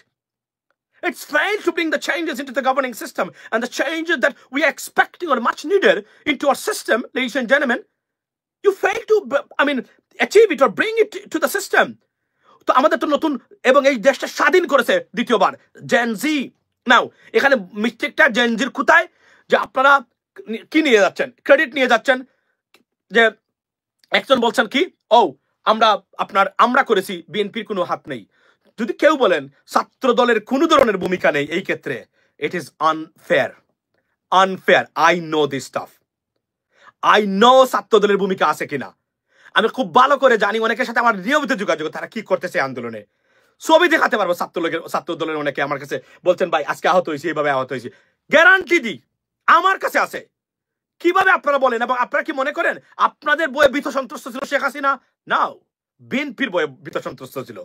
It's failed to bring the changes into the governing system and the changes that we are expecting or much needed into our system, ladies and gentlemen. You fail to, achieve it or bring it to the system. তো আমাদের তো নতুন এবং এই দেশটা স্বাধীন করেছে দ্বিতীয়বার জেনজি। নাও এখানে মিস্টেকটা জেনজির কোথায়, যে আপনারা কি নিয়ে যাচ্ছেন, ক্রেডিট নিয়ে যাচ্ছেন, যে একজন বলছেন কি, ও আমরা করেছি, বিএনপির কোনো হাত নেই। যদি কেউ বলেন ছাত্র দলের কোনো ধরনের ভূমিকা নেই এই ক্ষেত্রে, it is unfair. I know this staff, I know ছাত্র দলের ভূমিকা আছে কিনা, আমি খুব ভালো করে জানি। অনেকের সাথে আমার নিয়মিত যোগাযোগ, তারা কি করতেছে আন্দোলনে, ছবি দেখাতে পারবো। ছাত্র দলের অনেকে আমার কাছে বলছেন, ভাই আজকে আহত হয়েছি, এইভাবে আহত হয়েছি, গ্যারান্টি দিই আমার কাছে আছে। কিভাবে আপনারা বলেন? এবং আপনারা কি মনে করেন আপনাদের বয়ে ভীত সন্ত্রস্ত ছিল শেখ হাসিনা? নাও, বিএনপির বয়ে ভীত সন্ত্রস্ত ছিল,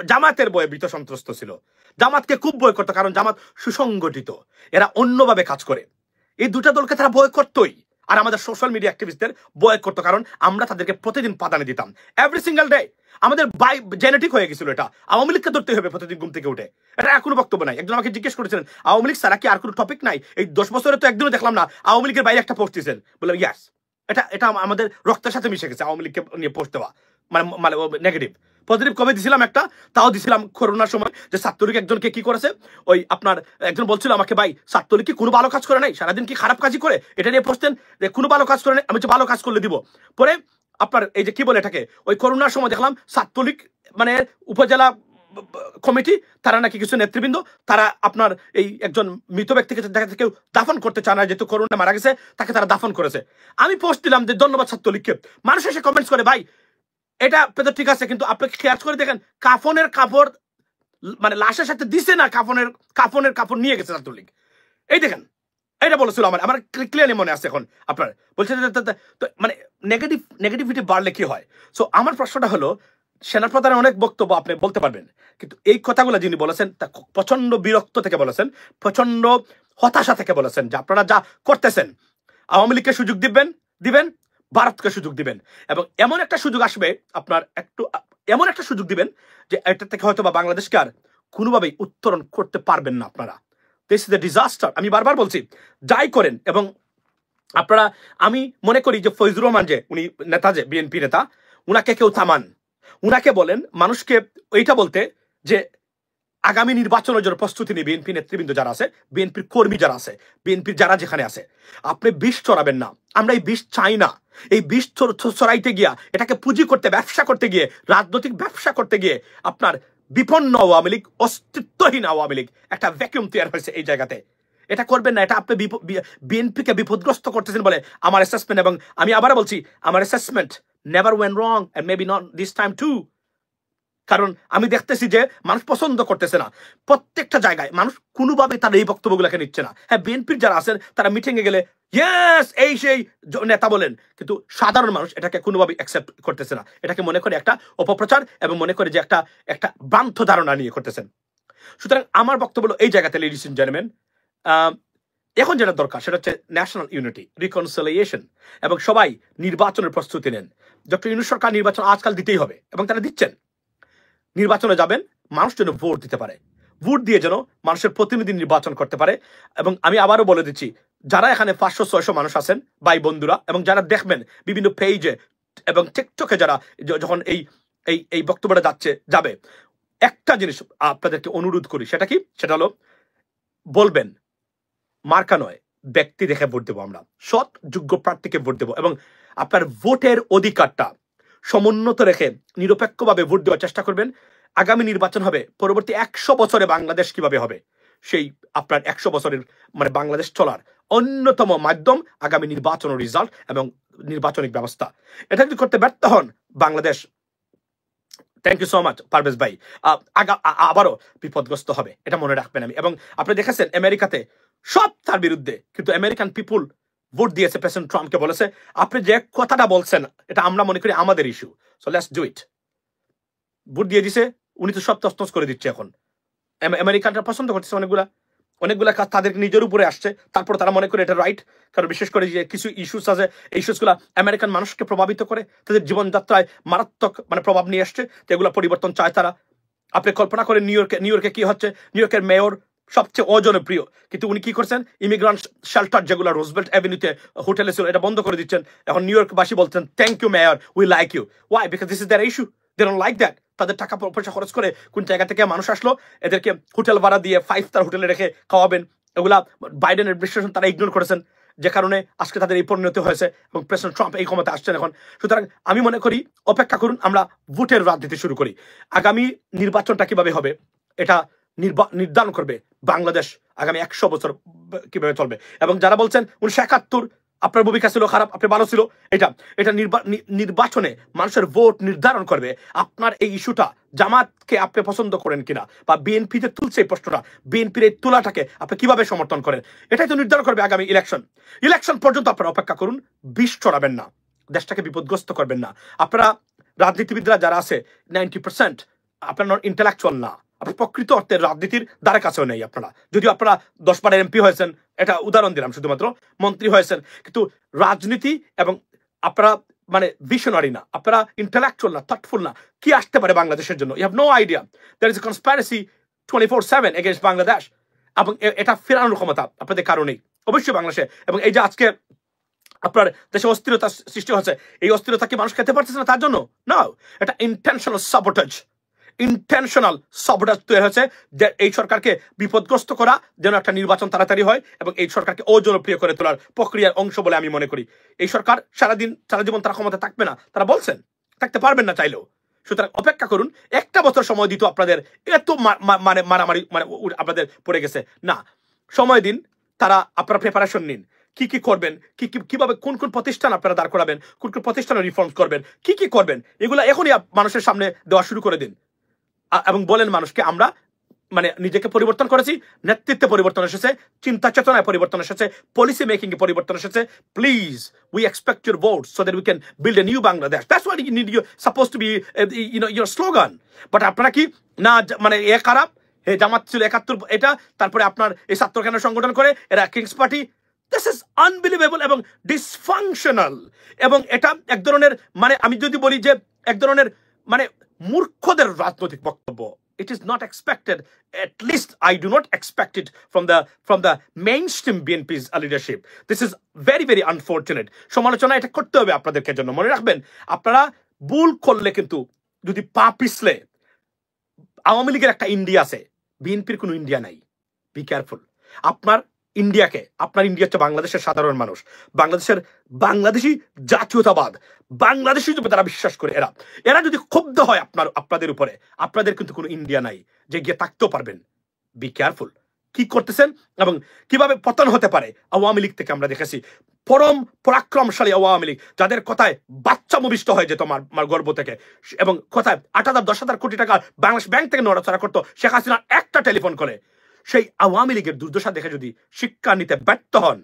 জামাতের বয়ে ভীত সন্ত্রস্ত ছিল। জামাতকে খুব ভয় করতো, কারণ জামাত সুসংগঠিত, এরা অন্যভাবে কাজ করে। এই দুটা দলকে তারা ভয় করতোই, আর আমাদের সোশ্যাল মিডিয়া অ্যাক্টিভিস্টদের ভয় করতো, কারণ আমরা তাদেরকে প্রতিদিন প্রাধান্য দিতাম, এভরি সিঙ্গেল ডে। আমাদের জেনেটিক হয়ে গেছিল এটা। আওয়ামী লীগকে ধরতে হবে প্রতিদিন ঘুম থেকে উঠে, এটা আর কোনো বক্তব্য নাই। একজন আমাকে জিজ্ঞেস করেছিলেন, আওয়ামী লীগ ছাড়া কি আর কোনো টপিক নাই? এই 10 বছরে তো একদিনও দেখলাম না আওয়ামী লীগের বাইরে একটা পোস্ট দিয়েছেন। বললাম ইয়াস, এটা আমাদের রক্তের সাথে মিশে গেছে আওয়ামী লীগকে নিয়ে পোস্ট দেওয়া, মানে নেগেটিভ। পজিটিভ কবে দিছিলাম একটা, তাও দিছিলাম করোনার সময়, যে ছাত্রলীগ একজনকে কি করেছে, ওই আপনার একজন বলছিল আমাকে, ভাই ছাত্রলীগ কি কোনো ভালো কাজ করে নাই, সারাদিন কি খারাপ কাজই করে, এটা নিয়ে পোস্টেন যে কোনো ভালো কাজ করে নাই। আমি ভালো কাজ করলে দিব। পরে আপনার এই যে কি বলে এটাকে, ওই করোনার সময় দেখলাম ছাত্রলীগ মানে উপজেলা কমিটি, তারা নাকি কিছু নেতৃবৃন্দ, তারা আপনার এই একজন মৃত ব্যক্তিকে কেউ দাফন করতে চায় না, যেহেতু করোনা মারা গেছে, তাকে তারা দাফন করেছে। আমি পোস্ট দিলাম যে ধন্যবাদ ছাত্রলীগকে। মানুষ এসে কমেন্টস করে, ভাই এটা তো ঠিক আছে, কিন্তু আপনি খেয়াল করে দেখেন কাফনের কাপড় মানে লাশের সাথে দিছে না, কাফনের কাপড় নিয়ে গেছে ছাত্রলীগ। এই দেখেন, এটা বলেছিল আমার ক্লিয়ারলি মনে আছে। এখন আপনার বলছেন মানে নেগেটিভিটি বাড়লে কি হয়? সো আমার প্রশ্নটা হলো, সেনাপ্রধানের অনেক বক্তব্য আপনি বলতে পারবেন, কিন্তু এই কথাগুলো যিনি বলেছেন তা প্রচন্ড বিরক্ত থেকে বলেছেন, প্রচন্ড হতাশা থেকে বলেছেন যে আপনারা যা করতেছেন আওয়ামী লীগকে সুযোগ দিবেন, ভারতকে সুযোগ দিবেন, এবং এমন একটা সুযোগ আসবে আপনার এমন একটা সুযোগ দিবেন যে এটা থেকে হয়তো বা বাংলাদেশকে আর কোনোভাবেই উত্তরণ করতে পারবেন না আপনারা। This is the disaster. আমি বারবার বলছি, যাই করেন, এবং আপনারা, আমি মনে করি যে ফজলুর রহমান যে উনি নেতা, যে বিএনপি নেতা, উনাকে কেউ থামান, উনাকে বলেন মানুষকে এইটা বলতে যে আগামী নির্বাচনের জন্য প্রস্তুতি নিয়ে বিএনপি নেতৃবৃন্দ যারা আছে, বিএনপির কর্মী যারা আছে, বিএনপির যারা যেখানে আছে, আপনি বিষ চড়াবেন না। আমরা এই বিষ চাই না। এই বিষ চড়াইতে গিয়া, এটাকে পুঁজি করতে, ব্যবসা করতে গিয়ে, রাজনৈতিক ব্যবসা করতে গিয়ে আপনার বিপন্ন আওয়ামী লীগ, অস্তিত্বহীন আওয়ামী লীগ একটা ভ্যাকুয়াম তৈরি হয়েছে এই জায়গাতে। এটা করবেন না। এটা আপনি বিএনপিকে বিপদগ্রস্ত করতেছেন বলে আমার অ্যাসেসমেন্ট, এবং আমি আবার বলছি আমার assessment never went wrong and maybe not this time too. কারণ আমি দেখতেছি যে মানুষ পছন্দ করতেছে না। প্রত্যেকটা জায়গায় মানুষ কোনোভাবে তার এই বক্তব্যগুলোকে নিচ্ছে না। হ্যাঁ, বিএনপির যারা আছেন তারা মিটিং এ গেলে ইয়েস এই সেই নেতা বলেন, কিন্তু সাধারণ মানুষ এটাকে কোনোভাবে অ্যাকসেপ্ট করতেছে না। এটাকে মনে করে একটা অপপ্রচার, এবং মনে করে যে একটা ভ্রান্ত ধারণা নিয়ে করতেছেন। সুতরাং আমার বক্তব্য হলো এই জায়গাতে, লেডিস এন্ড জেন্টলম্যান, এখন যেটা দরকার সেটা হচ্ছে ন্যাশনাল ইউনিটি, রিকনসিলিয়েশন, এবং সবাই নির্বাচনের প্রস্তুতি নেন। ডক্টর ইউনূস সরকার নির্বাচন আজকাল দিতেই হবে, এবং তারা দিচ্ছেন। নির্বাচনে যাবেন, মানুষ যেন ভোট দিতে পারে, ভোট দিয়ে যেন মানুষের প্রতিনিধি নির্বাচন করতে পারে। এবং আমি আবারও বলে দিচ্ছি, যারা এখানে 500-600 মানুষ আছেন ভাই বন্ধুরা, এবং যারা দেখবেন বিভিন্ন পেজে এবং টিকটকে, যারা যখন এই বক্তব্যটা যাবে, একটা জিনিস আপনাদেরকে অনুরোধ করি, সেটা কি? সেটা হলো বলবেন মার্কা নয়, ব্যক্তি দেখে ভোট দেবো আমরা, সৎ যোগ্য প্রার্থীকে ভোট দেবো, এবং আপনার ভোটের অধিকারটা সমুন্নত রেখে নিরপেক্ষভাবে ভোট দেওয়ার চেষ্টা করবেন। আগামী নির্বাচন হবে, পরবর্তী 100 বছরে বাংলাদেশ কিভাবে হবে, সেই আপনার 100 বছরের মানে বাংলাদেশ চলার অন্যতম মাধ্যম আগামী নির্বাচন রেজাল্ট এবং নির্বাচনিক ব্যবস্থা। এটা যদি করতে ব্যর্থ হন, Bangladesh, thank you so much Parvez ভাই, আবারও বিপদগ্রস্ত হবে, এটা মনে রাখবেন। আমি, এবং আপনি দেখেছেন আমেরিকাতে সব তার বিরুদ্ধে, কিন্তু আমেরিকান পিপুল ভোট দিয়েছে প্রেসিডেন্ট ট্রাম্পকে, বলেছে আপনি যে কথাটা বলছেন এটা আমরা মনে করি আমাদের issue, so let's do it. Vote দিয়ে দিছে, উনি তো সব তছনছ করে দিচ্ছে। এখন আমেরিকানরা পছন্দ করতেছে অনেকগুলা কাজ তাদের নিজের উপরে আসছে, তারপর তারা মনে করে এটা রাইট। কারণ বিশেষ করে যে কিছু ইস্যুস আছে, এই ইস্যুসগুলো আমেরিকান মানুষকে প্রভাবিত করে, তাদের জীবনযাত্রায় মারাত্মক মানে প্রভাব নিয়ে আসছে, তো এগুলো পরিবর্তন চায় তারা। আপনি কল্পনা করেন নিউ ইয়র্কে কি হচ্ছে। নিউ ইয়র্কের মেয়র সবচেয়ে অজনপ্রিয়, কিন্তু উনি কি করছেন, ইমিগ্রান্ট শেল্টার যেগুলো রোজভেল্ট অ্যাভিনিউতে হোটেলে ছিল, এটা বন্ধ করে দিচ্ছেন। এখন নিউ ইয়র্কবাসী বলছেন thank you mayor, we like you. Why? Because this is their issue, they don't like that. তাদের টাকা পয়সা খরচ করে কোন জায়গা থেকে মানুষ আসলো, এদেরকে হোটেল ভাড়া দিয়ে 5 স্টার হোটেলে রেখে খাওয়াবেন, এগুলা বাইডেন অ্যাডমিনিস্ট্রেশন তারা ইগনোর করেছেন, যে কারণে আজকে তাদের এই পরিণতি হয়েছে, এবং প্রেসিডেন্ট ট্রাম্প এই ক্ষমতা আসছেন এখন। সুতরাং আমি মনে করি অপেক্ষা করুন, আমরা ভোটের রাজনীতি শুরু করি। আগামী নির্বাচনটা কিভাবে হবে এটা নির্ধারণ করবে বাংলাদেশ আগামী 100 বছর কিভাবে চলবে। এবং যারা বলছেন 1971 আপনার ভূমিকা ছিল খারাপ, আপনি ভালো ছিল, এটা নির্বাচনে মানুষের ভোট নির্ধারণ করবে আপনার এই ইস্যুটা জামাতকে আপনি পছন্দ করেন কিনা, বা বিএনপিতে তুলছে এই প্রশ্নটা, বিএনপির এই তোলাটাকে আপনি কিভাবে সমর্থন করেন, এটাই তো নির্ধারণ করবে আগামী ইলেকশন পর্যন্ত আপনারা অপেক্ষা করুন। বিষ ছড়াবেন না, দেশটাকে বিপদগ্রস্ত করবেন না। আপনারা রাজনীতিবিদরা যারা আছে 90% আপনার ইন্টেলেকচুয়াল না, আপনি প্রকৃত অর্থের রাজনীতির দ্বারা কাছেও নেই আপনারা। যদিও আপনারা 10-12 এমপি হয়েছেন, এটা উদাহরণ দিলাম শুধুমাত্র, মন্ত্রী হয়েছেন, কিন্তু রাজনীতি এবং আপনারা মানে ভিশনারি না, আপনারা ইন্টেলেকচুয়াল না, থটফুল না। কি আসতে পারে বাংলাদেশের জন্য? You have no idea. There is a conspiracy 24/7 against Bangladesh, এবং এটা ফেরানোর ক্ষমতা আপনাদের কারণেই অবশ্যই বাংলাদেশে। এবং এই যে আজকে আপনার দেশে অস্থিরতা সৃষ্টি হচ্ছে, এই অস্থিরতা কি মানুষ খেতে পারতেছে না তার জন্য? না, এটা ইন্টেনশনাল সাবোটাজ তৈরি হয়েছে, যে এই সরকারকে বিপদগ্রস্ত করা, যেন একটা নির্বাচন তাড়াতাড়ি হয় এবং এই সরকারকে অজনপ্রিয় করে তোলার প্রক্রিয়ার অংশ বলে আমি মনে করি। এই সরকার সারা জীবন তারা ক্ষমতা থাকবে না, তারা বলছেন থাকতে পারবেন না চাইলেও। সুতরাং অপেক্ষা করুন, 1 বছর সময় দিত আপনাদের, এত মানে মারামারি মানে আপনাদের পড়ে গেছে না, সময় দিন। তারা আপনারা প্রিপারেশন নিন, কি করবেন, কিভাবে কোন প্রতিষ্ঠান আপনারা দাঁড় করাবেন, কোন প্রতিষ্ঠানে রিফর্ম করবেন, কি করবেন, এগুলো এখনই মানুষের সামনে দেওয়া শুরু করে দিন, এবং বলেন মানুষকে আমরা মানে নিজেকে পরিবর্তন করেছি, নেতৃত্বে পরিবর্তন এসেছে, চিন্তা চেতনায় পরিবর্তন এসেছে, পলিসি মেকিং এ পরিবর্তন এসেছে। Please, we expect your vote so that we can build a new Bangladesh. That's what you need, you suppose to be your slogan. But আপনারা কি না মানে এ খারাপ, হে জামাত ছিল 71, এটা তারপরে আপনার এই ছাত্র কেন সংগঠন করে, এরা king's party. This is unbelievable এবং ডিসফাংশনাল, এবং এটা এক ধরনের মানে আমি যদি বলি যে এক ধরনের মানে মূর্খদের রাজনৈতিক বক্তব্য। It is not expected, at least I do not expect it from the mainstream BNP's leadership. This is very, very unfortunate. সমালোচনা এটা করতে হবে আপনাদেরকে জন্য। মনে রাখবেন, আপনারা ভুল করলে কিন্তু যদি পা পিছলে, আওয়ামী লীগের একটা ইন্ডিয়া আছে, বিএনপির কোনো ইন্ডিয়া নাই। Be careful. আপনার ইন্ডিয়া হচ্ছে বাংলাদেশের সাধারণ মানুষ, বাংলাদেশি জাতীয়তাবাদ, বাংলাদেশি হিসেবে তারা বিশ্বাস করে। এরা যদি ক্ষুব্ধ হয় আপনাদের উপরে, আপনাদের কিন্তু কোনো ইন্ডিয়া নাই যে গিয়ে থাকতেও পারবেন। বি কেয়ারফুল কি করতেছেন এবং কিভাবে পতন হতে পারে। আওয়ামী লীগ থেকে আমরা দেখেছি পরম পরাক্রমশালী আওয়ামী লীগ, যাদের কথায় বাচ্চা মুবিষ্ট হয়ে যেত আমার গর্ব থেকে, এবং কথায় 8,000-10,000 কোটি টাকা বাংলাদেশ ব্যাংক থেকে নড়াচড়া করতো শেখ হাসিনা একটা টেলিফোন করে। সেই আওয়ামী লীগের দুর্দশা দেখে যদি শিক্ষা নিতে ব্যর্থ হন,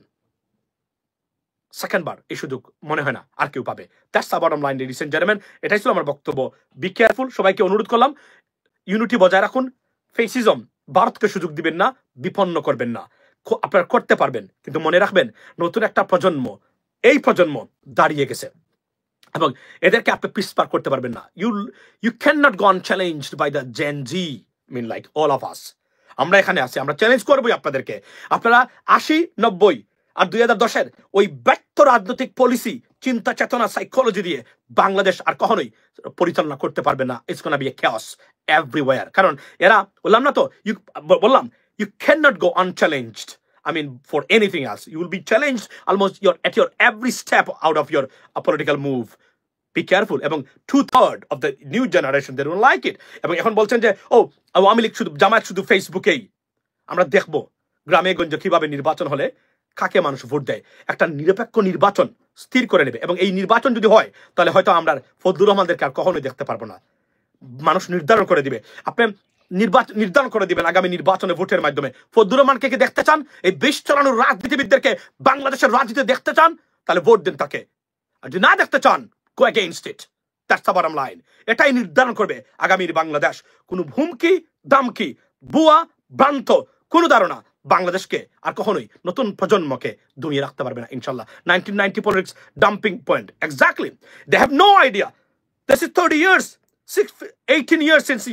সেকেন্ডবার এই সুযোগ মনে হয় না আর কেউ পাবে। That's the bottom line, ladies and gentleman. এটাই ছিল আমার বক্তব্য। Be careful. সবাইকে অনুরোধ করলাম, ইউনিটি বজায় রাখুন। ফেসিজম ভারতকে সুযোগ দিবেন না, বিপন্ন করবেন না। আপনারা করতে পারবেন, কিন্তু মনে রাখবেন নতুন একটা প্রজন্ম, এই প্রজন্ম দাঁড়িয়ে গেছে এবং এদেরকে আপনি পিছপার করতে পারবেন না। You can not go unchallenged by the Gen Z, mean like all of us. আমরা এখানে আছি, আমরা চ্যালেঞ্জ করবোই আপনাদেরকে। আপনারা 80, 90 আর 2010-এর ওই ব্যর্থ রাজনৈতিক পলিসি, চিন্তা চেতনা, সাইকোলজি দিয়ে বাংলাদেশ আর কখনোই পরিচালনা করতে পারবে না। It's gonna B A chaos everywhere। কারণ এরা বললাম না তো, you cannot go unchallenged. I mean, for anything else, you will be challenged almost at your every step out of your political move. Be careful. এবং 2/3 of the new generation, they don't like it. এবং এখন বলছেন যে আওয়ামী লীগ শুধু, জামায়াত শুধু ফেসবুকেই। আমরা দেখবো গ্রামে গঞ্জে কিভাবে নির্বাচন হলে কাকে মানুষ ভোট দেয়। একটা নিরপেক্ষ নির্বাচন স্থির করে নেবে, এবং এই নির্বাচন যদি হয় তাহলে হয়তো আমরা ফজলুর রহমানদেরকে আর কখনোই দেখতে পারবো না। মানুষ নির্ধারণ করে দিবে, আপনি নির্ধারণ করে দিবেন আগামী নির্বাচনে ভোটের মাধ্যমে। ফজলুর রহমানকে কি দেখতে চান? এই দেশ চালানোর রাজনীতিবিদদেরকে বাংলাদেশের রাজনীতিতে দেখতে চান? তাহলে ভোট দেন তাকে। আর যদি না দেখতে চান, go against it. That's the bottom line. এটাই নির্ধারণ করবে আগামীর বাংলাদেশ। কোনো হুমকি দামকি, বুয়া ভ্রান্ত কোনো ধারণা বাংলাদেশকে আর কখনোই নতুন প্রজন্মকে দমিয়ে রাখতে পারবে না ইনশাল্লাহ। 1990 politics dumping point. Exactly. They have no idea. This is 30 years, 18 years since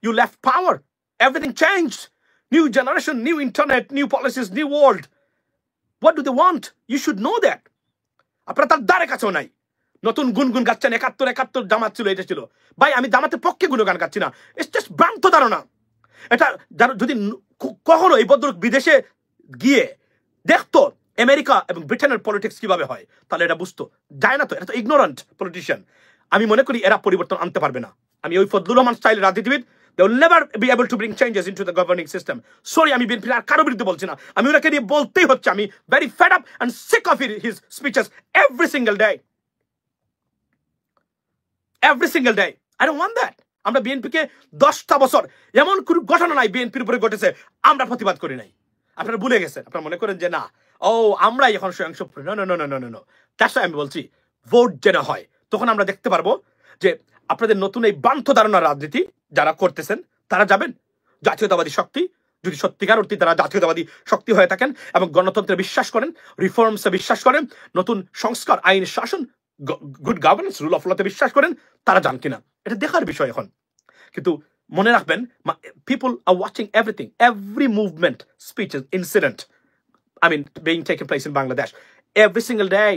you left power. Everything changed. New generation, new internet, new policies, new world. What do they want? You should know that. আপনারা তার দ্বারে কাছেও নাই। নতুন গুনগুন গাচ্ছেন, 71 জামাত ছিল, এটা ছিল। ভাই, আমি জামাতের পক্ষে গুণগান গাচ্ছি না। ইটস জাস্ট ভ্রান্ত ধারণা। এটা যদি কখনো এই ভদ্রলোক বিদেশে গিয়ে দেখতো আমেরিকা এবং ব্রিটেনের পলিটিক্স কিভাবে হয়, তাহলে এটা বুঝতো। যায় না তো, এটা তো ইগনোরেন্ট পলিটিশিয়ান। আমি মনে করি এরা পরিবর্তন আনতে পারবে না। আমি ওই ফজলুর রহমান স্টাইলের রাজনীতিবিদ, they will never be able to bring changes into the governing system. Sorry, আমি বিএনপি আর কারো বিরুদ্ধে বলছি না, আমি ওনাকে নিয়ে বলতেই হচ্ছে। আমি very fed up and sick of his speeches every single day. Every single day. I don't want that. আমরা বিএনপিকে 10টা বছর এমন কোন ঘটনা নাই বিএনপির উপরে ঘটেছে আমরা প্রতিবাদ করি নাই। আপনারা ভুলে গেছেন, আপনারা মনে করেন যে না, আমরা এখন স্বয়ংসম্পূর্ণ। নো। তার আমি বলছি, ভোট যেন হয় তখন আমরা দেখতে পারবো যে আপনাদের নতুন এই ভ্রান্ত ধারণার রাজনীতি যারা করতেছেন তারা যাবেন জাতীয়তাবাদী শক্তি, যদি সত্যিকার অর্থে তারা জাতীয়তাবাদী শক্তি হয়ে থাকেন এবং গণতন্ত্রে বিশ্বাস করেন, রিফর্মসে বিশ্বাস করেন, নতুন সংস্কার, আইন শাসন, গুড গভর্নেন্স, রুল অফ লতে বিশ্বাস করেন, তারা যান কিনা এটা দেখার বিষয় এখন। কিন্তু মনে রাখবেন, people are watching everything, every movement, speeches, incident, being taken place in Bangladesh every single day.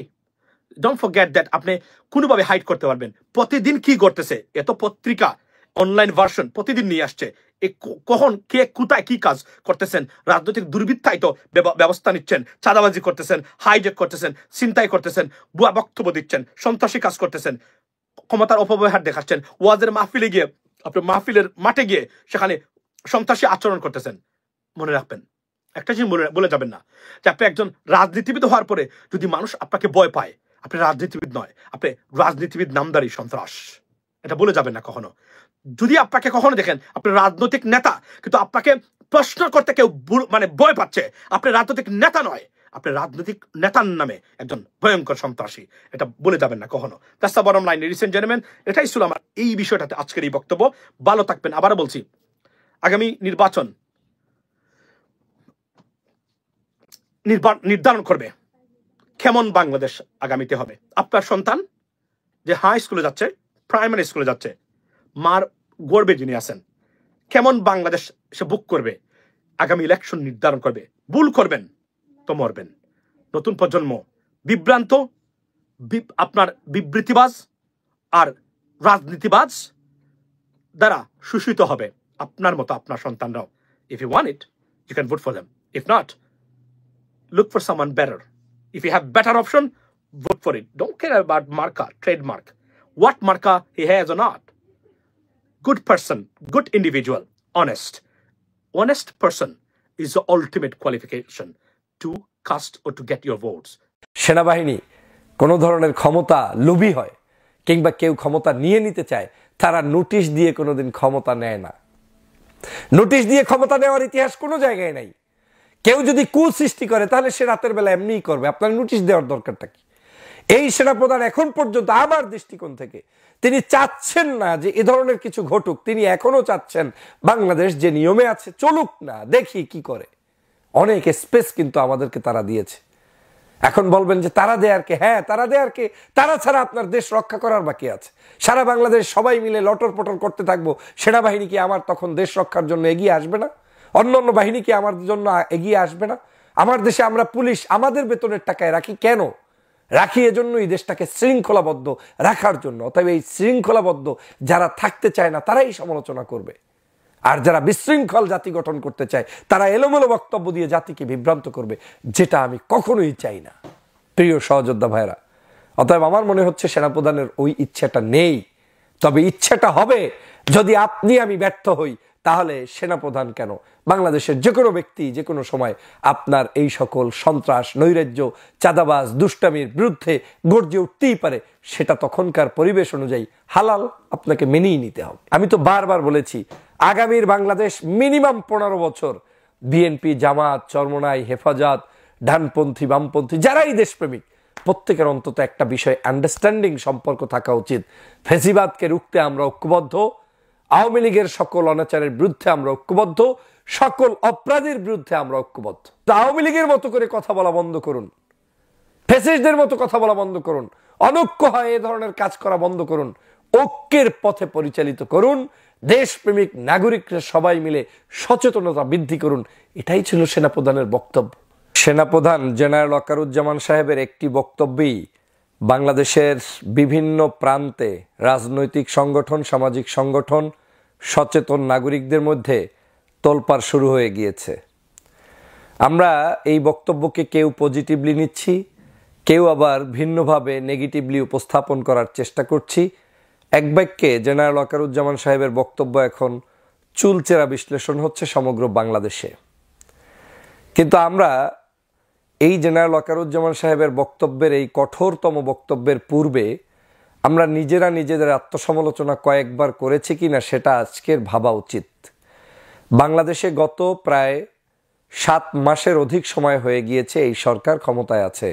Don't forget that আপনি কোনোভাবে হাইড করতে পারবেন প্রতিদিন কি ঘটতেছে। এত পত্রিকা, অনলাইন ভার্সন প্রতিদিন নিয়ে আসছে কখন কে কোথায় কি কাজ করতেছেন। রাজনৈতিক দুর্বৃত্তায়িত ব্যবস্থা নিচ্ছেন, চাঁদাবাজি করতেছেন, হাইজ্যাক করতেছেন, ছিনতাই করতেছেন, ভুয়া বক্তব্য দিচ্ছেন, সন্ত্রাসী কাজ করতেছেন, ক্ষমতার অপব্যবহার দেখাচ্ছেন, ওয়াজের মাহফিলে গিয়ে, আপনি মাহফিলের মাঠে গিয়ে সেখানে সন্ত্রাসী আচরণ করতেছেন। মনে রাখবেন, একটা জিনিস বলে যাবেন না যে আপনি একজন রাজনীতিবিদ হওয়ার পরে যদি মানুষ আপনাকে ভয় পায়, আপনি রাজনীতিবিদ নয়, আপনি রাজনীতিবিদ নামদারি সন্ত্রাস। এটা বলে যাবেন না কখনো। যদি আপনাকে কখনো দেখেন আপনি রাজনৈতিক নেতা, কিন্তু আপনাকে প্রশ্ন করতে কেউ মানে ভয় পাচ্ছে, আপনি রাজনৈতিক নেতা নয়, আপনি রাজনৈতিক নেতার নামে একজন ভয়ঙ্কর সন্ত্রাসী, এটা বলে যাবেন না কখনো। That's the bottom line, ladies and gentleman. এটাই ছিল আমার এই বিষয়টাতে আজকের এই বক্তব্য। ভালো থাকবেন। আবারও বলছি, আগামী নির্বাচন নির্ধারণ করবে কেমন বাংলাদেশ আগামীতে হবে। আপনার সন্তান যে হাই স্কুলে যাচ্ছে, প্রাইমারি স্কুলে যাচ্ছে, মার গর্বে যিনি আছেন, কেমন বাংলাদেশ সে বুক করবে, আগামী ইলেকশন নির্ধারণ করবে। ভুল করবেন তো মরবেন। নতুন প্রজন্ম বিভ্রান্ত, আপনার বিবৃতিবাজ আর রাজনীতিবাজ দ্বারা শোষিত হবে আপনার মতো আপনার সন্তানরাও। If you want it, you can vote for them. If not, look for someone better. If you have better option, vote for it. Don't care about marka, trademark, what marka he has or not. Good person, good individual, honest person is the ultimate qualification to cast or to get your votes. সেনাবাহিনী কোনো ধরনের ক্ষমতা লোভী হয় কিংবা কেউ ক্ষমতা নিয়ে নিতে চায়, তারা নোটিশ দিয়ে কোনোদিন ক্ষমতা নেয় না। নোটিশ দিয়ে ক্ষমতা নেওয়ার ইতিহাস কোনো জায়গায় নাই। কেউ যদি কুসৃষ্টি করে তাহলে সে রাতের বেলা এমনিই করবে, আপনার নোটিশ দেওয়ার দরকারটা কি? এই সেনাপ্রধান এখন পর্যন্ত আমার দৃষ্টিকোণ থেকে তিনি চাচ্ছেন না যে এ ধরনের কিছু ঘটুক। তিনি এখনো চাচ্ছেন বাংলাদেশ যে নিয়মে আছে চলুক না, দেখি কি করে। অনেক স্পেস কিন্তু আমাদেরকে তারা দিয়েছে। এখন বলবেন যে তারা দেয়ার কে? হ্যাঁ, তারা দেয়ার কে? তারা ছাড়া আপনার দেশ রক্ষা করার বাকি আছে? সারা বাংলাদেশ সবাই মিলে লটর পটর করতে থাকবো, সেনাবাহিনী কি আমার তখন দেশ রক্ষার জন্য এগিয়ে আসবে না? অন্য অন্য বাহিনী কি আমার জন্য এগিয়ে আসবে না? আমার দেশে আমরা পুলিশ আমাদের বেতনের টাকায় রাখি। কেন রাখি? এজন্যই দেশটাকে শৃঙ্খলাবদ্ধ রাখার জন্য। অতএব এই শৃঙ্খলাবদ্ধ যারা থাকতে চায় না তারাই সমালোচনা করবে, আর যারা বিশৃঙ্খল জাতি গঠন করতে চায় তারা এলোমেলো বক্তব্য দিয়ে জাতিকে বিভ্রান্ত করবে, যেটা আমি কখনোই চাই না। প্রিয় সহযোদ্ধা ভাইরা, অতএব আমার মনে হচ্ছে সেনাপ্রধানের ওই ইচ্ছাটা নেই। তবে ইচ্ছাটা হবে যদি আপনি আমি ব্যর্থ হই, তাহলে সেনাপ্রধান কেন, বাংলাদেশের যে কোনো ব্যক্তি যে কোনো সময় আপনার এই সকল সন্ত্রাস, নৈরাজ্য, চাঁদাবাজ, দুষ্টামির বিরুদ্ধে গর্জে উঠতেই পারে। সেটা তখনকার পরিবেশ অনুযায়ী হালাল, আপনাকে মেনেই নিতে হবে। আমি তো বারবার বলেছি, আগামীর বাংলাদেশ মিনিমাম 15 বছর বিএনপি, জামাত, চরমনাই, হেফাজত, ডানপন্থী, বামপন্থী, যারাই দেশপ্রেমিক, প্রত্যেকের অন্তত একটা বিষয় আন্ডারস্ট্যান্ডিং সম্পর্ক থাকা উচিত। ফেসিবাদকে রুখতে আমরা ঐক্যবদ্ধ, আওয়ামী লীগের সকল অনাচারের বিরুদ্ধে আমরা ঐক্যবদ্ধ, সকল অপরাধীর বিরুদ্ধে আমরা ঐক্যবদ্ধ। আওয়ামী লীগের মতো করে কথা বলা বন্ধ করুন, ফ্যাসিস্টদের মতো কথা বলা বন্ধ করুন, অনৈক্য হয় এ ধরনের কাজ করা বন্ধ করুন, ঐক্যের পথে পরিচালিত করুন, দেশপ্রেমিক নাগরিকরা সবাই মিলে সচেতনতা বৃদ্ধি করুন। এটাই ছিল সেনাপ্রধানের বক্তব্য। সেনাপ্রধান জেনারেল ওয়াকারুজ্জামান সাহেবের একটি বক্তব্যেই বাংলাদেশের বিভিন্ন প্রান্তে রাজনৈতিক সংগঠন, সামাজিক সংগঠন, সচেতন নাগরিকদের মধ্যে তোলপাড় শুরু হয়ে গিয়েছে। আমরা এই বক্তব্যকে কেউ পজিটিভলি নিচ্ছি, কেউ আবার ভিন্নভাবে নেগেটিভলি উপস্থাপন করার চেষ্টা করছি। এক বাক্যে জেনারেল ওয়াকারুজ্জামান সাহেবের বক্তব্য এখন চুলচেরা বিশ্লেষণ হচ্ছে সমগ্র বাংলাদেশে। কিন্তু আমরা এই জেনারেল ওয়াকারুজ্জামান সাহেবের বক্তব্যের এই কঠোরতম বক্তব্যের পূর্বে আমরা নিজেরা নিজেদের আত্মসমালোচনা কয়েকবার করেছি কিনা সেটা আজকের ভাবা উচিত। বাংলাদেশে গত প্রায় 7 মাসের অধিক সময় হয়ে গিয়েছে এই সরকার ক্ষমতায় আছে।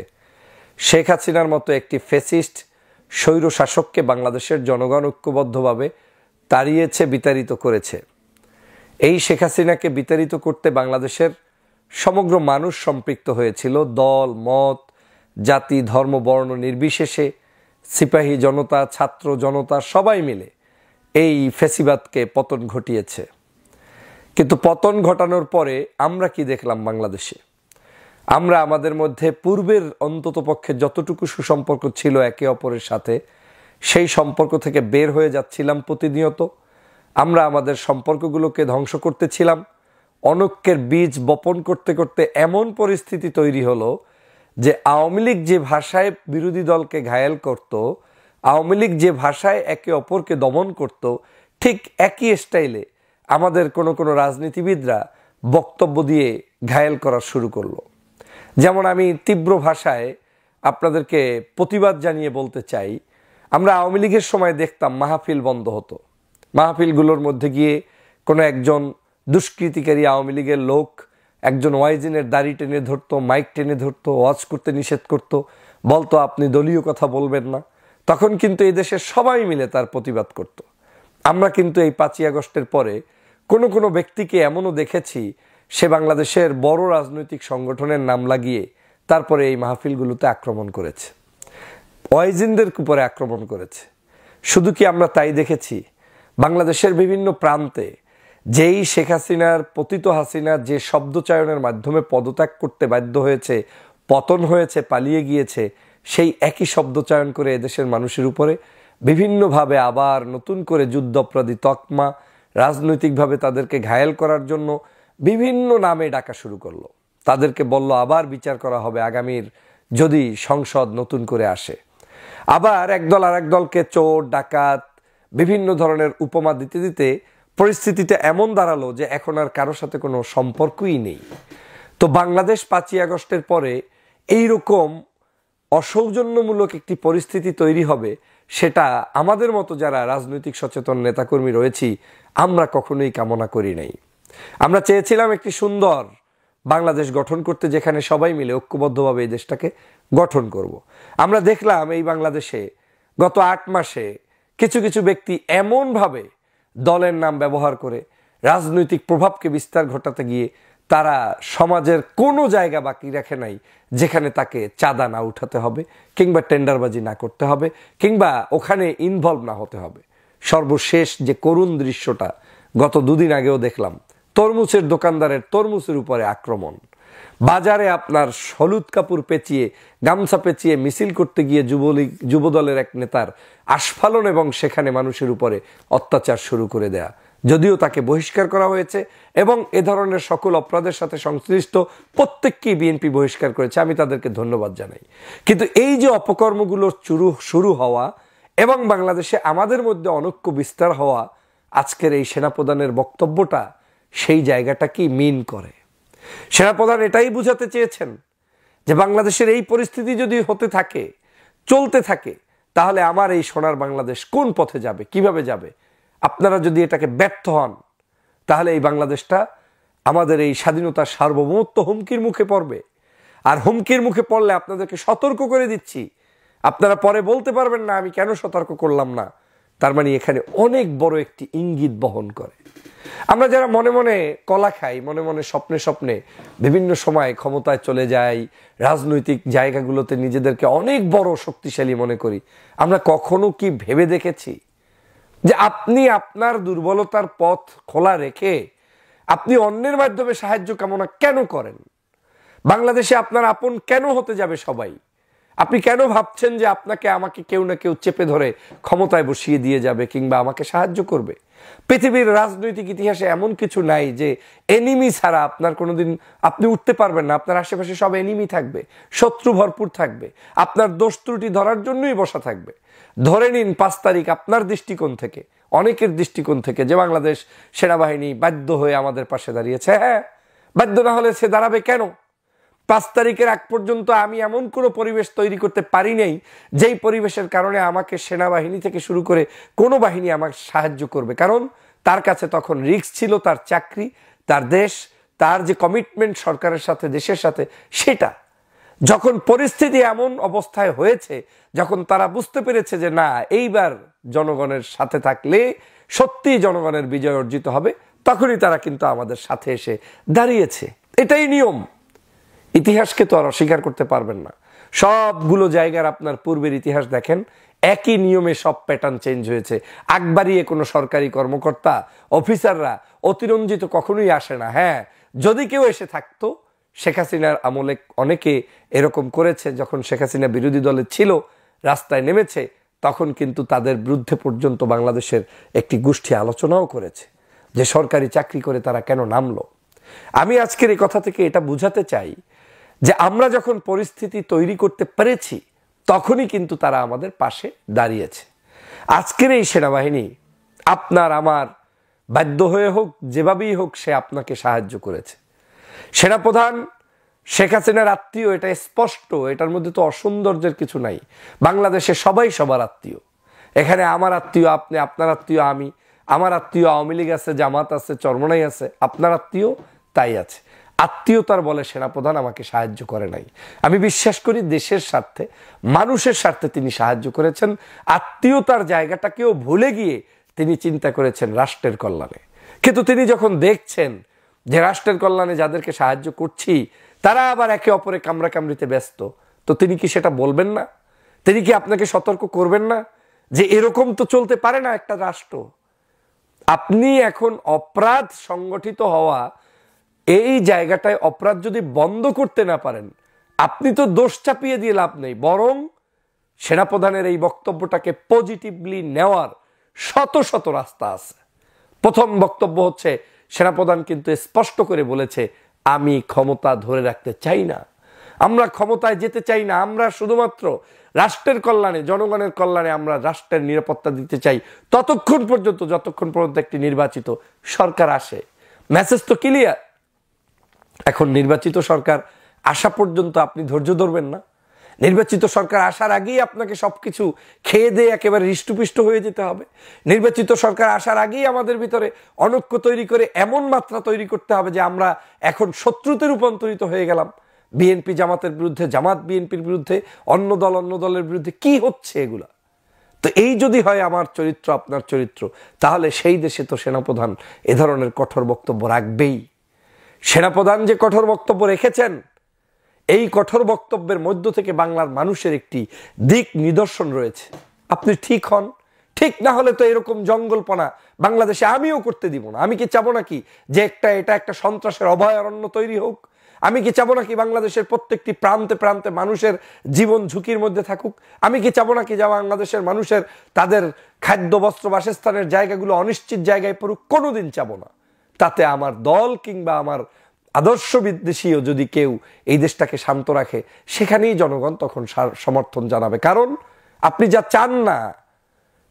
শেখ হাসিনার মতো একটি ফ্যাসিস্ট স্বৈর শাসককে বাংলাদেশের জনগণ ঐক্যবদ্ধভাবে তাড়িয়েছে, বিতাড়িত করেছে। এই শেখ হাসিনাকে বিতাড়িত করতে বাংলাদেশের সমগ্র মানুষ সম্পৃক্ত হয়েছিল। দল, মত, জাতি, ধর্ম, বর্ণ নির্বিশেষে সিপাহী জনতা, ছাত্র জনতা সবাই মিলে এই ফ্যাসিবাদকে পতন ঘটিয়েছে। কিন্তু পতন ঘটানোর পরে আমরা কি দেখলাম বাংলাদেশে? আমরা আমাদের মধ্যে পূর্বের অন্ততপক্ষে যতটুকু সুসম্পর্ক ছিল একে অপরের সাথে, সেই সম্পর্ক থেকে বের হয়ে যাচ্ছিলাম প্রতিনিয়ত। আমরা আমাদের সম্পর্কগুলোকে ধ্বংস করতেছিলাম। অনৈক্যের বীজ বপন করতে করতে এমন পরিস্থিতি তৈরি হলো যে আওয়ামী লীগ যে ভাষায় বিরোধী দলকে ঘায়েল করত, আওয়ামী লীগ যে ভাষায় একে অপরকে দমন করত, ঠিক একই স্টাইলে আমাদের কোনো কোনো রাজনীতিবিদরা বক্তব্য দিয়ে ঘায়েল করা শুরু করলো। যেমন আমি তীব্র ভাষায় আপনাদেরকে প্রতিবাদ জানিয়ে বলতে চাই, আমরা আওয়ামী লীগের সময় দেখতাম মাহফিল বন্ধ হতো, মাহফিলগুলোর মধ্যে গিয়ে কোনো একজন দুষ্কৃতিকারী আওয়ামী লীগের লোক একজন ওয়াইজিনের দাড়ি টেনে ধরতো, মাইক টেনে ধরতো, ওয়াজ করতে নিষেধ করতো, বলতো আপনি দলীয় কথা বলবেন না। তখন কিন্তু এই দেশের সবাই মিলে তার প্রতিবাদ করত। আমরা কিন্তু এই 5ই আগস্টের পরে কোনো কোনো ব্যক্তিকে এমনও দেখেছি সে বাংলাদেশের বড় রাজনৈতিক সংগঠনের নাম লাগিয়ে তারপরে এই মাহফিলগুলোতে আক্রমণ করেছে, ওয়াইজিনদের উপরে আক্রমণ করেছে। শুধু কি আমরা তাই দেখেছি, বাংলাদেশের বিভিন্ন প্রান্তে যেই শেখ হাসিনার পতিত হাসিনার যে শব্দচয়নের মাধ্যমে পদত্যাগ করতে বাধ্য হয়েছে, পতন হয়েছে, পালিয়ে গিয়েছে, সেই একই শব্দচয়ন করে এদেশের মানুষের উপরে বিভিন্নভাবে আবার নতুন করে যুদ্ধাপরাধী তকমা, রাজনৈতিকভাবে তাদেরকে ঘায়েল করার জন্য বিভিন্ন নামে ডাকা শুরু করলো। তাদেরকে বলল আবার বিচার করা হবে আগামীর যদি সংসদ নতুন করে আসে। আবার একদল আর এক দলকে চোর, ডাকাত, বিভিন্ন ধরনের উপমা দিতে দিতে পরিস্থিতিটা এমন দাঁড়ালো যে এখন আর কারোর সাথে কোনো সম্পর্কই নেই। তো বাংলাদেশ 5ই আগস্টের পরে এইরকম অসৌজন্যমূলক একটি পরিস্থিতি তৈরি হবে, সেটা আমাদের মতো যারা রাজনৈতিক সচেতন নেতাকর্মী রয়েছি আমরা কখনোই কামনা করি নাই। আমরা চেয়েছিলাম একটি সুন্দর বাংলাদেশ গঠন করতে, যেখানে সবাই মিলে ঐক্যবদ্ধভাবে এই দেশটাকে গঠন করব। আমরা দেখলাম এই বাংলাদেশে গত 8 মাসে কিছু কিছু ব্যক্তি এমনভাবে দলের নাম ব্যবহার করে রাজনৈতিক প্রভাবকে বিস্তার ঘটাতে গিয়ে তারা সমাজের কোনো জায়গা বাকি রাখে নাই যেখানে তাকে চাঁদা না উঠাতে হবে, কিংবা টেন্ডারবাজি না করতে হবে, কিংবা ওখানে ইনভলভ না হতে হবে। সর্বশেষ যে করুণ দৃশ্যটা গত 2 দিন আগেও দেখলাম, তরমুজের দোকানদারের তরমুজের উপরে আক্রমণ, বাজারে আপনার হলুদ কাপড় পেঁচিয়ে, গামছা পেঁচিয়ে মিছিল করতে গিয়ে যুবদলের এক নেতার আস্ফালন এবং সেখানে মানুষের উপরে অত্যাচার শুরু করে দেয়া। যদিও তাকে বহিষ্কার করা হয়েছে এবং এ ধরনের সকল অপরাধের সাথে সংশ্লিষ্ট প্রত্যেককেই বিএনপি বহিষ্কার করেছে, আমি তাদেরকে ধন্যবাদ জানাই। কিন্তু এই যে অপকর্মগুলোর শুরু হওয়া এবং বাংলাদেশে আমাদের মধ্যে অনৈক্য বিস্তার হওয়া, আজকের এই সেনাপ্রধানের বক্তব্যটা সেই জায়গাটা কি মিন করে। সেনাপ্রধান এটাই বুঝাতে চেয়েছেন যে বাংলাদেশের এই পরিস্থিতি যদি হতে থাকে, চলতে থাকে, তাহলে আমার এই সোনার বাংলাদেশ কোন পথে যাবে, কিভাবে যাবে। আপনারা যদি এটাকে ব্যর্থ হন তাহলে এই বাংলাদেশটা, আমাদের এই স্বাধীনতার সার্বভৌমত্ব হুমকির মুখে পড়বে। আর হুমকির মুখে পড়লে আপনাদেরকে সতর্ক করে দিচ্ছি, আপনারা পরে বলতে পারবেন না আমি কেন সতর্ক করলাম না। তার মানে এখানে অনেক বড় একটি ইঙ্গিত বহন করে। আমরা যারা মনে মনে কলা খাই, মনে মনে স্বপ্নে স্বপ্নে বিভিন্ন সময় ক্ষমতায় চলে যাই, রাজনৈতিক জায়গাগুলোতে নিজেদেরকে অনেক বড় শক্তিশালী মনে করি, আমরা কখনো কি ভেবে দেখেছি যে আপনি আপনার দুর্বলতার পথ খোলা রেখে আপনি অন্যের মাধ্যমে সাহায্য কামনা কেন করেন? বাংলাদেশে আপনার আপন কেন হতে যাবে সবাই? আপনি কেন ভাবছেন যে আপনাকে আমাকে কেউ না কেউ চেপে ধরে ক্ষমতায় বসিয়ে দিয়ে যাবে কিংবা আমাকে সাহায্য করবে? পৃথিবীর রাজনৈতিক ইতিহাসে এমন কিছু নাই যে এনিমি ছাড়া আপনার কোনোদিন আপনি উঠতে পারবেন না। আপনার আশেপাশে সব এনিমি থাকবে, শত্রু ভরপুর থাকবে, আপনার দোষ ত্রুটি ধরার জন্যই বসা থাকবে। ধরে নিন 5 তারিখ আপনার দৃষ্টিকোণ থেকে, অনেকের দৃষ্টিকোণ থেকে, যে বাংলাদেশ সেনাবাহিনী বাধ্য হয়ে আমাদের পাশে দাঁড়িয়েছে। হ্যাঁ, বাধ্য না হলে সে দাঁড়াবে কেন? 5 তারিখের আগ পর্যন্ত আমি এমন কোনো পরিবেশ তৈরি করতে পারি নাই যেই পরিবেশের কারণে আমাকে সেনাবাহিনী থেকে শুরু করে কোনো বাহিনী আমাকে সাহায্য করবে। কারণ তার কাছে তখন রিস্ক ছিল, তার চাকরি, তার দেশ, তার যে কমিটমেন্ট সরকারের সাথে, দেশের সাথে, সেটা। যখন পরিস্থিতি এমন অবস্থায় হয়েছে, যখন তারা বুঝতে পেরেছে যে না, এইবার জনগণের সাথে থাকলে সত্যিই জনগণের বিজয় অর্জিত হবে, তখনই তারা কিন্তু আমাদের সাথে এসে দাঁড়িয়েছে। এটাই নিয়ম। ইতিহাসকে তো আর অস্বীকার করতে পারবেন না। সবগুলো জায়গার আপনার পূর্বের ইতিহাস দেখেন, একই নিয়মে সব প্যাটার্ন চেঞ্জ হয়েছে। আগবাড়িয়ে কোনো সরকারি কর্মকর্তা, অফিসাররা অতিরঞ্জিত কখনোই আসে না। হ্যাঁ, যদি কেউ এসে থাকতো, শেখ হাসিনার আমলে অনেকে এরকম করেছে। যখন শেখ হাসিনা বিরোধী দলে ছিল, রাস্তায় নেমেছে, তখন কিন্তু তাদের বিরুদ্ধে পর্যন্ত বাংলাদেশের একটি গোষ্ঠী আলোচনাও করেছে যে সরকারি চাকরি করে তারা কেন নামলো। আমি আজকের এই কথা থেকে এটা বুঝাতে চাই যে আমরা যখন পরিস্থিতি তৈরি করতে পেরেছি, তখনই কিন্তু তারা আমাদের পাশে দাঁড়িয়েছে। আজকের এই সেনাবাহিনী আপনার আমার বাধ্য হয়ে হোক, যেভাবেই হোক, সে আপনাকে সাহায্য করেছে। সেনাপ্রধান শেখ হাসিনার আত্মীয়, এটা স্পষ্ট, এটার মধ্যে তো অসৌন্দর্যের কিছু নাই। বাংলাদেশে সবাই সবার আত্মীয়। এখানে আমার আত্মীয় আপনি, আপনার আত্মীয় আমি, আমার আত্মীয় আওয়ামী লীগ আছে, জামাত আছে, চরমনাই আছে, আপনার আত্মীয় তাই আছে। আত্মীয়তার বলে সেনাপ্রধান আমাকে সাহায্য করে নাই। আমি বিশ্বাস করি দেশের স্বার্থে, মানুষের স্বার্থে তিনি সাহায্য করেছেন। আত্মীয়তার জায়গাটাকেও ভুলে গিয়ে তিনি চিন্তা করেছেন রাষ্ট্রের কল্যাণে। কিন্তু তিনি যখন দেখছেন যে রাষ্ট্রের কল্যাণে যাদেরকে সাহায্য করছি তারা আবার একে অপরে কামড়াকামড়িতে ব্যস্ত, তো তিনি কি সেটা বলবেন না? তিনি কি আপনাকে সতর্ক করবেন না যে এরকম তো চলতে পারে না একটা রাষ্ট্র? আপনি এখন অপরাধ সংগঠিত হওয়া এই জায়গাটায় অপরাধ যদি বন্ধ করতে না পারেন, আপনি তো দোষ চাপিয়ে দিয়ে লাভ নেই, বরং সেনাপ্রধানের এই বক্তব্যটাকে পজিটিভলি নেওয়ার শত শত রাস্তা আছে। প্রথম বক্তব্য হচ্ছে সেনাপ্রধান কিন্তু স্পষ্ট করে বলেছে, আমি ক্ষমতা ধরে রাখতে চাই না, আমরা ক্ষমতায় যেতে চাই না, আমরা শুধুমাত্র রাষ্ট্রের কল্যাণে, জনগণের কল্যাণে আমরা রাষ্ট্রের নিরাপত্তা দিতে চাই ততক্ষণ পর্যন্ত যতক্ষণ পর্যন্ত একটি নির্বাচিত সরকার আসে। মেসেজ তো ক্লিয়ার। এখন নির্বাচিত সরকার আসা পর্যন্ত আপনি ধৈর্য ধরবেন না? নির্বাচিত সরকার আসার আগেই আপনাকে সবকিছু খেয়ে দিয়ে একেবারে হৃষ্টপুষ্ট হয়ে যেতে হবে? নির্বাচিত সরকার আসার আগেই আমাদের ভিতরে অনৈক্য তৈরি করে এমন মাত্রা তৈরি করতে হবে যে আমরা এখন শত্রুতে রূপান্তরিত হয়ে গেলাম? বিএনপি জামাতের বিরুদ্ধে, জামাত বিএনপির বিরুদ্ধে, অন্য দলের বিরুদ্ধে, কি হচ্ছে এগুলা? তো এই যদি হয় আমার চরিত্র, আপনার চরিত্র, তাহলে সেই দেশে তো সেনাপ্রধান এ ধরনের কঠোর বক্তব্য রাখবেই। সেনাপ্রধান যে কঠোর বক্তব্য রেখেছেন, এই কঠোর বক্তব্যের মধ্য থেকে বাংলার মানুষের একটি দিক নিদর্শন রয়েছে। আপনি ঠিক হন, ঠিক না হলে তো এরকম জঙ্গলপনা বাংলাদেশে আমিও করতে দিব না। আমি কি চাবো নাকি যে এটা একটা সন্ত্রাসের অভয়ারণ্য তৈরি হোক? আমি কি চাবো নাকি বাংলাদেশের প্রত্যেকটি প্রান্তে প্রান্তে মানুষের জীবন ঝুঁকির মধ্যে থাকুক? আমি কি চাবো নাকি যে বাংলাদেশের মানুষের তাদের খাদ্য, বস্ত্র, বাসস্থানের জায়গাগুলো অনিশ্চিত জায়গায় পড়ুক? কোনোদিন চাবো না। তাতে আমার দল কিংবা আমার আদর্শ বিদ্বেষীও যদি কেউ এই দেশটাকে শান্ত রাখে, সেখানেই জনগণ তখন সমর্থন জানাবে। কারণ আপনি যা চান না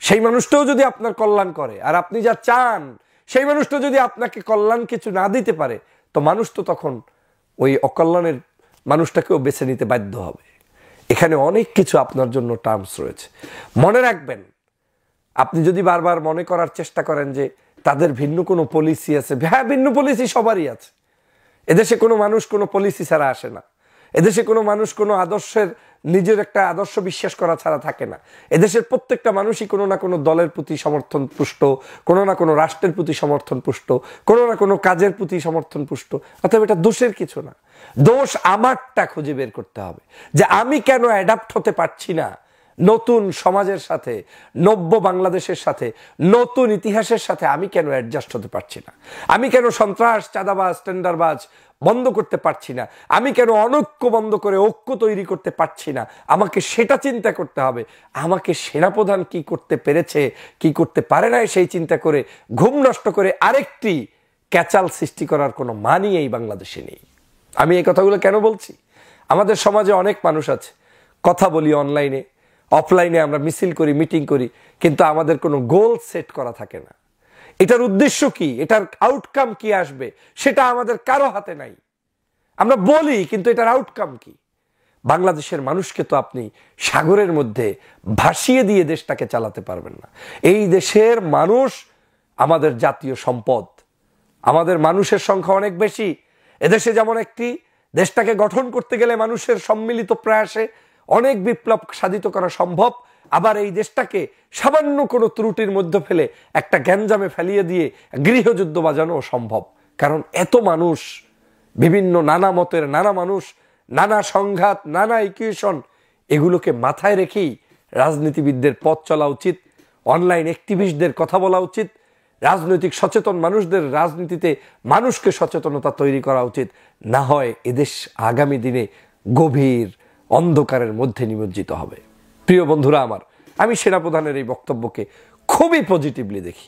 সেই মানুষটাও যদি আপনার কল্যাণ করে, আর আপনি যা চান সেই মানুষটা যদি আপনাকে কল্যাণ কিছু না দিতে পারে, তো মানুষ তো তখন ওই অকল্যাণের মানুষটাকেও বেছে নিতে বাধ্য হবে। এখানে অনেক কিছু আপনার জন্য টার্মস রয়েছে। মনে রাখবেন, আপনি যদি বারবার মনে করার চেষ্টা করেন যে তাদের ভিন্ন কোনো পলিসি আছে, হ্যাঁ, ভিন্ন পলিসি সবারই আছে। এদেশে কোনো মানুষ কোনো পলিসি ছাড়া আসে না। এদেশে কোনো মানুষ কোনো আদর্শের, নিজের একটা আদর্শ বিশ্বাস করা ছাড়া থাকে না। এদেশের প্রত্যেকটা মানুষই কোনো না কোনো দলের প্রতি সমর্থন পুষ্ট, কোনো না কোনো রাষ্ট্রের প্রতি সমর্থন পুষ্ট, কোনো না কোনো কাজের প্রতি সমর্থন পুষ্ট। অতএব এটা দোষের কিছু না। দোষ আমারটা খুঁজে বের করতে হবে যে আমি কেন অ্যাডাপ্ট হতে পারছি না নতুন সমাজের সাথে, নব্য বাংলাদেশের সাথে, নতুন ইতিহাসের সাথে। আমি কেন অ্যাডজাস্ট হতে পারছি না? আমি কেন সন্ত্রাস, চাঁদাবাজ, টেন্ডারবাজ বন্ধ করতে পারছি না? আমি কেন অনৈক্য বন্ধ করে ঐক্য তৈরি করতে পারছি না? আমাকে সেটা চিন্তা করতে হবে। আমাকে সেনাপ্রধান কি করতে পেরেছে, কি করতে পারে না, সেই চিন্তা করে ঘুম নষ্ট করে আরেকটি ক্যাচাল সৃষ্টি করার কোনো মানই এই বাংলাদেশে নেই। আমি এই কথাগুলো কেন বলছি? আমাদের সমাজে অনেক মানুষ আছে, কথা বলি অনলাইনে, অফলাইনে আমরা মিছিল করি, মিটিং করি, কিন্তু আমাদের কোনো গোল সেট করা থাকে না। এটার উদ্দেশ্য কি, এটার আউটকাম কি আসবে, সেটা আমাদের কারো হাতে নাই। আমরা বলি, কিন্তু এটার আউটকাম কি? বাংলাদেশের মানুষকে তো আপনি সাগরের মধ্যে ভাসিয়ে দিয়ে দেশটাকে চালাতে পারবেন না। এই দেশের মানুষ আমাদের জাতীয় সম্পদ। আমাদের মানুষের সংখ্যা অনেক বেশি। এদেশে যেমন একটি দেশটাকে গঠন করতে গেলে মানুষের সম্মিলিত প্রয়াসে অনেক বিপ্লব সাধিত করা সম্ভব, আবার এই দেশটাকে সামান্য কোনো ত্রুটির মধ্যে ফেলে একটা গ্যাঞ্জামে ফেলিয়ে দিয়ে গৃহযুদ্ধ বাজানো সম্ভব। কারণ এত মানুষ, বিভিন্ন নানা মতের নানা মানুষ, নানা সংঘাত, নানা ইকুয়েশন, এগুলোকে মাথায় রেখেই রাজনীতিবিদদের পথ চলা উচিত। অনলাইন অ্যাক্টিভিস্টদের কথা বলা উচিত। রাজনৈতিক সচেতন মানুষদের রাজনীতিতে মানুষকে সচেতনতা তৈরি করা উচিত। না হয় এদেশ আগামী দিনে গভীর অন্ধকারের মধ্যে নিমজ্জিত হবে। প্রিয় বন্ধুরা আমার, আমি সেনাপ্রধানের এই বক্তব্যকে খুবই পজিটিভলি দেখি।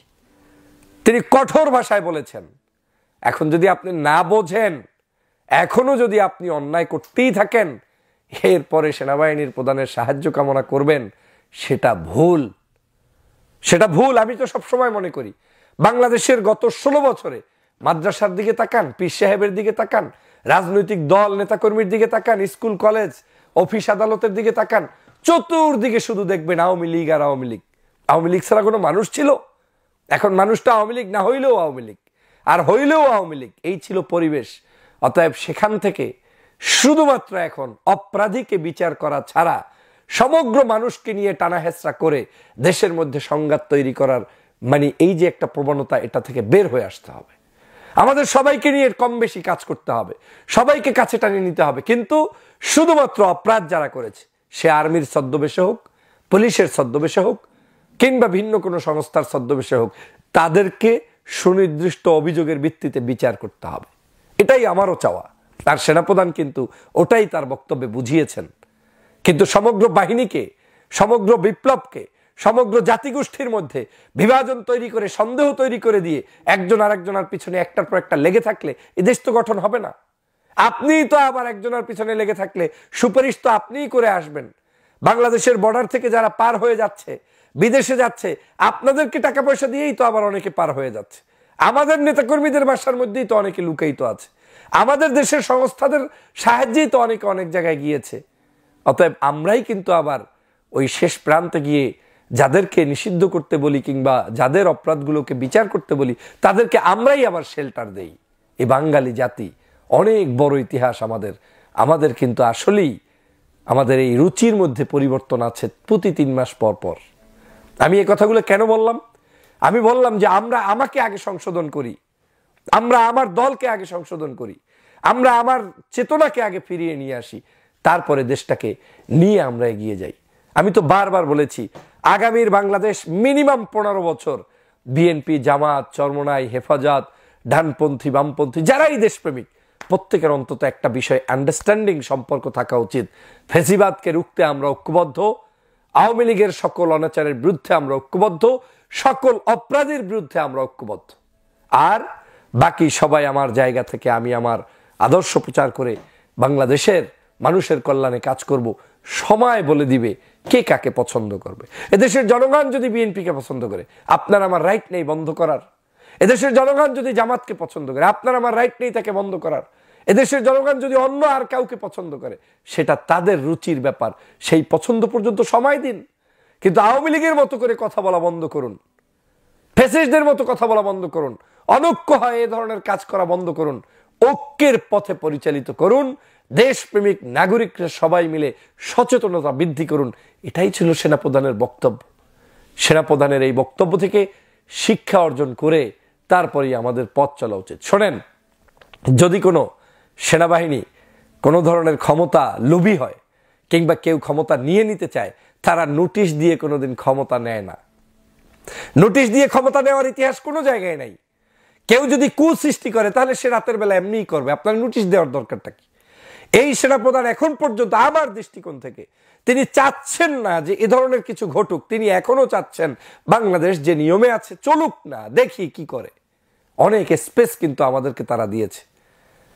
তিনি কঠোর ভাষায় বলেছেন। এখন যদি আপনি না বোঝেন, এখনো যদি আপনি অন্যায় করতেই থাকেন, এরপরে সেনাবাহিনীর প্রধানের সাহায্য কামনা করবেন, সেটা ভুল। সেটা ভুল। আমি তো সবসময় মনে করি বাংলাদেশের গত 16 বছরে মাদ্রাসার দিকে তাকান, পীর সাহেবের দিকে তাকান, রাজনৈতিক দল নেতাকর্মীর দিকে তাকান, স্কুল কলেজ অফিস আদালতের দিকে তাকান, চতুর্দিকে শুধু দেখবেন আওয়ামী লীগ আর আওয়ামী লীগ। আওয়ামী লীগ ছাড়া কোনো মানুষ ছিল? এখন মানুষটা আওয়ামী লীগ না হইলেও আওয়ামী লীগ, আর হইলেও আওয়ামী লীগ, এই ছিল পরিবেশ। অতএব সেখান থেকে শুধুমাত্র এখন অপরাধীকে বিচার করা ছাড়া সমগ্র মানুষকে নিয়ে টানা হেঁচড়া করে দেশের মধ্যে সংঘাত তৈরি করার মানে এই যে একটা প্রবণতা, এটা থেকে বের হয়ে আসতে হবে। আমাদের সবাইকে নিয়ে কম বেশি কাজ করতে হবে, সবাইকে কাছে টানিয়ে নিতে হবে, কিন্তু শুধুমাত্র অপরাধ যারা করেছে, সে আর্মির ছদ্মবেশে হোক, পুলিশের ছদ্মবেশে হোক, কিংবা ভিন্ন কোনো সংস্থার ছদ্মবেশে হোক, তাদেরকে সুনির্দিষ্ট অভিযোগের ভিত্তিতে বিচার করতে হবে। এটাই আমারও চাওয়া। আর সেনাপ্রধান কিন্তু ওটাই তার বক্তব্যে বুঝিয়েছেন। কিন্তু সমগ্র বাহিনীকে, সমগ্র বিপ্লবকে, সমগ্র জাতিগোষ্ঠীর মধ্যে বিভাজন তৈরি করে, সন্দেহ তৈরি করে দিয়ে একজন আরেকজনের পিছনে একটার পর একটা লেগে থাকলে এ দেশ তো গঠন হবে না। আপনিই তো আবার একজনের পিছনে লেগে থাকলে সুপারিশ তো আপনিই করে আসবেন। বাংলাদেশের বর্ডার থেকে যারা পার হয়ে যাচ্ছে, বিদেশে যাচ্ছে, আপনাদেরকে টাকা পয়সা দিয়েই তো আবার অনেকে পার হয়ে যাচ্ছে। আমাদের নেতাকর্মীদের বাসার মধ্যেই তো অনেকে লুকায়িত আছে, আমাদের দেশের সংস্থাদের সাহায্যেই তো অনেকে অনেক জায়গায় গিয়েছে। অতএব আমরাই কিন্তু আবার ওই শেষ প্রান্তে গিয়ে যাদেরকে নিষিদ্ধ করতে বলি কিংবা যাদের অপরাধগুলোকে বিচার করতে বলি, তাদেরকে আমরাই আবার শেল্টার দেই। এই বাঙালি জাতি, অনেক বড় ইতিহাস আমাদের কিন্তু আসলেই আমাদের এই রুচির মধ্যে পরিবর্তন আছে প্রতি 3 মাস পর পর। আমি এই কথাগুলো কেন বললাম? আমি বললাম যে আমরা আমাকে আগে সংশোধন করি, আমরা আমার দলকে আগে সংশোধন করি, আমরা আমার চেতনাকে আগে ফিরিয়ে নিয়ে আসি, তারপরে দেশটাকে নিয়ে আমরা এগিয়ে যাই। আমি তো বারবার বলেছি, আগামীর বাংলাদেশ মিনিমাম 15 বছর বিএনপি, জামাত, চরমনাই, হেফাজত, ডানপন্থী, বামপন্থী, যারাই দেশপ্রেমিক, প্রত্যেকের অন্তত একটা বিষয় আন্ডারস্ট্যান্ডিং সম্পর্ক থাকা উচিত। ফেসিবাদকে রুখতে আমরা ঐক্যবদ্ধ, আওয়ামী লীগের সকল অনাচারের বিরুদ্ধে আমরা ঐক্যবদ্ধ, সকল অপরাধীর বিরুদ্ধে আমরা ঐক্যবদ্ধ। আর বাকি সবাই আমার জায়গা থেকে আমি আমার আদর্শ প্রচার করে বাংলাদেশের মানুষের কল্যাণে কাজ করব। সময় বলে দিবে কে কাকে পছন্দ করবে। এদেশের জনগণ যদি বিএনপিকে পছন্দ করে, আপনার আমার রাইট নেই বন্ধ করার। এদেশের জনগণ যদি জামাতকে পছন্দ করে, আপনার আমার রাইট নেই তাকে বন্ধ করার। এদেশের জনগণ যদি অন্য আর কাউকে পছন্দ করে, সেটা তাদের রুচির ব্যাপার, সেই পছন্দ পর্যন্ত সময় দিন। কিন্তু আওয়ামী লীগের মতো করে কথা বলা বন্ধ করুন, ফ্যাসিস্টদের মতো কথা বলা বন্ধ করুন, অনৈক্য হয় এ ধরনের কাজ করা বন্ধ করুন, ঐক্যের পথে পরিচালিত করুন, দেশপ্রেমিক নাগরিকরা সবাই মিলে সচেতনতা বৃদ্ধি করুন। এটাই ছিল সেনাপ্রধানের বক্তব্য। সেনাপ্রধানের এই বক্তব্য থেকে শিক্ষা অর্জন করে তারপরেই আমাদের পথ চলা উচিত। শোনেন, যদি কোনো সেনাবাহিনী কোনো ধরনের ক্ষমতা লোভী হয় কিংবা কেউ ক্ষমতা নিয়ে নিতে চায়, তারা নোটিশ দিয়ে কোনোদিন ক্ষমতা নেয় না। নোটিশ দিয়ে ক্ষমতা নেওয়ার ইতিহাস কোনো জায়গায় নাই। কেউ যদি কুসৃষ্টি করে তাহলে সে রাতের বেলা এমনিই করবে, আপনার নোটিশ দেওয়ার দরকারটা কি? এই সেনাপ্রধান এখন পর্যন্ত আমার দৃষ্টিকোণ থেকে তিনি চাচ্ছেন না যে এ ধরনের কিছু ঘটুক। তিনি এখনো চাচ্ছেন বাংলাদেশ যে নিয়মে আছে চলুক না, দেখি কি করে। অনেক স্পেস কিন্তু আমাদেরকে তারা দিয়েছে।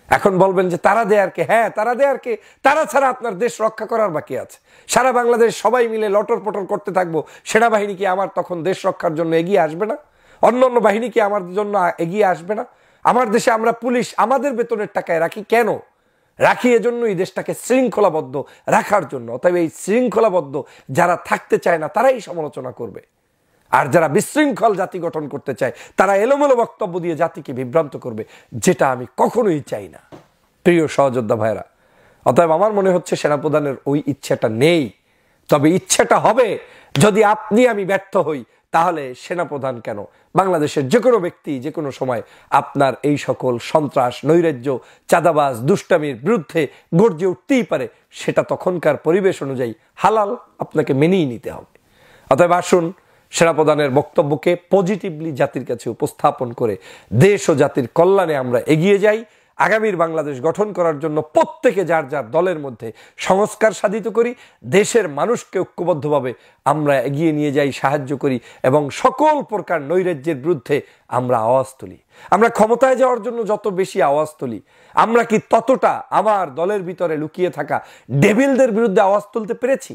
এখন বলবেন যে তারা দেয়ার কে? হ্যাঁ, তারা দেয়ার কে? তারা ছাড়া আপনার দেশ রক্ষা করার বাকি আছে? সারা বাংলাদেশ সবাই মিলে লটর পটর করতে থাকবো, সেনাবাহিনী কি আমার তখন দেশ রক্ষার জন্য এগিয়ে আসবে না? অন্য অন্য বাহিনী কি আমার জন্য এগিয়ে আসবে না? আমার দেশে আমরা পুলিশ আমাদের বেতনের টাকায় রাখি। কেন রাখি? এজন্যই দেশটাকে শৃঙ্খলাবদ্ধ রাখার জন্য। অতএব এই শৃঙ্খলাবদ্ধ যারা থাকতে চায় না তারাই সমালোচনা করবে, আর যারা বিশৃঙ্খল জাতি গঠন করতে চায় তারা এলোমেলো বক্তব্য দিয়ে জাতিকে বিভ্রান্ত করবে, যেটা আমি কখনোই চাই না। প্রিয় সহযোদ্ধা ভাইরা, অতএব আমার মনে হচ্ছে সেনাপ্রধানের ওই ইচ্ছাটা নেই। তবে ইচ্ছাটা হবে যদি আপনি আমি ব্যর্থ হই, তাহলে সেনাপ্রধান কেন, বাংলাদেশের যে কোনো ব্যক্তি যে কোনো সময় আপনার এই সকল সন্ত্রাস, নৈরাজ্য, চাঁদাবাজ, দুষ্টামির বিরুদ্ধে গর্জে উঠতেই পারে। সেটা তখনকার পরিবেশ অনুযায়ী হালাল, আপনাকে মেনেই নিতে হবে। অতএব আসুন সেনাপ্রধানের বক্তব্যকে পজিটিভলি জাতির কাছে উপস্থাপন করে দেশ ও জাতির কল্যাণে আমরা এগিয়ে যাই। আগামীর বাংলাদেশ গঠন করার জন্য প্রত্যেকে যার যার দলের মধ্যে সংস্কার সাধিত করি, দেশের মানুষকে ঐক্যবদ্ধভাবে আমরা এগিয়ে নিয়ে যাই, সাহায্য করি এবং সকল প্রকার নৈরাজ্যের বিরুদ্ধে আমরা আওয়াজ তুলি। আমরা ক্ষমতায় যাওয়ার জন্য যত বেশি আওয়াজ তুলি, আমরা কি ততটা আমার দলের ভিতরে লুকিয়ে থাকা ডেভিলদের বিরুদ্ধে আওয়াজ তুলতে পেরেছি?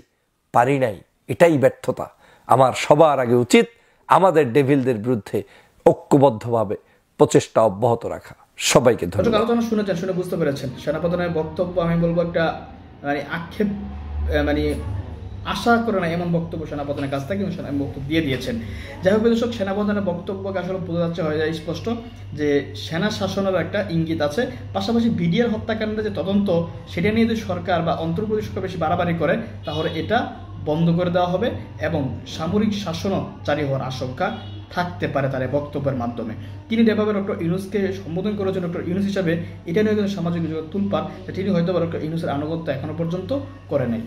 পারি নাই। এটাই ব্যর্থতা। আমার সবার আগে উচিত আমাদের ডেভিলদের বিরুদ্ধে ঐক্যবদ্ধভাবে প্রচেষ্টা অব্যাহত রাখা। সবাইকে ধন্যবাদ। আলোচনা শুনেছেন, শুনে বুঝতে পেরেছেন সেনাপ্রধানের বক্তব্য। আমি বলবো একটা আক্ষেপ আশা করে না এমন বক্তব্য সেনাপ্রধানের কাছ থেকে বক্তব্য দিয়ে দিয়েছেন। যাই হোক দর্শক, সেনাপ্রধানের বক্তব্যকে আসলে বোঝা যাচ্ছে হয়ে যায় স্পষ্ট যে সেনা শাসনের একটা ইঙ্গিত আছে। পাশাপাশি বিডিআর হত্যাকাণ্ডের যে তদন্ত সেটা নিয়ে যদি সরকার বা অন্তর্বর্তী সরকার বেশি বাড়াবাড়ি করে তাহলে এটা বন্ধ করে দেওয়া হবে এবং সামরিক শাসনও জারি হওয়ার আশঙ্কা থাকতে পারে তার বক্তব্যের মাধ্যমে। তিনি যেভাবে ডক্টর ইউনূসকে সম্বোধন করেছেন ডক্টর ইউনূস হিসাবে, এটা নিয়ে কিন্তু সামাজিক যোগাযোগ তুলপার, তিনি হয়তো ডক্টর ইউনূসের আনুগত্য এখনো পর্যন্ত করে নেই।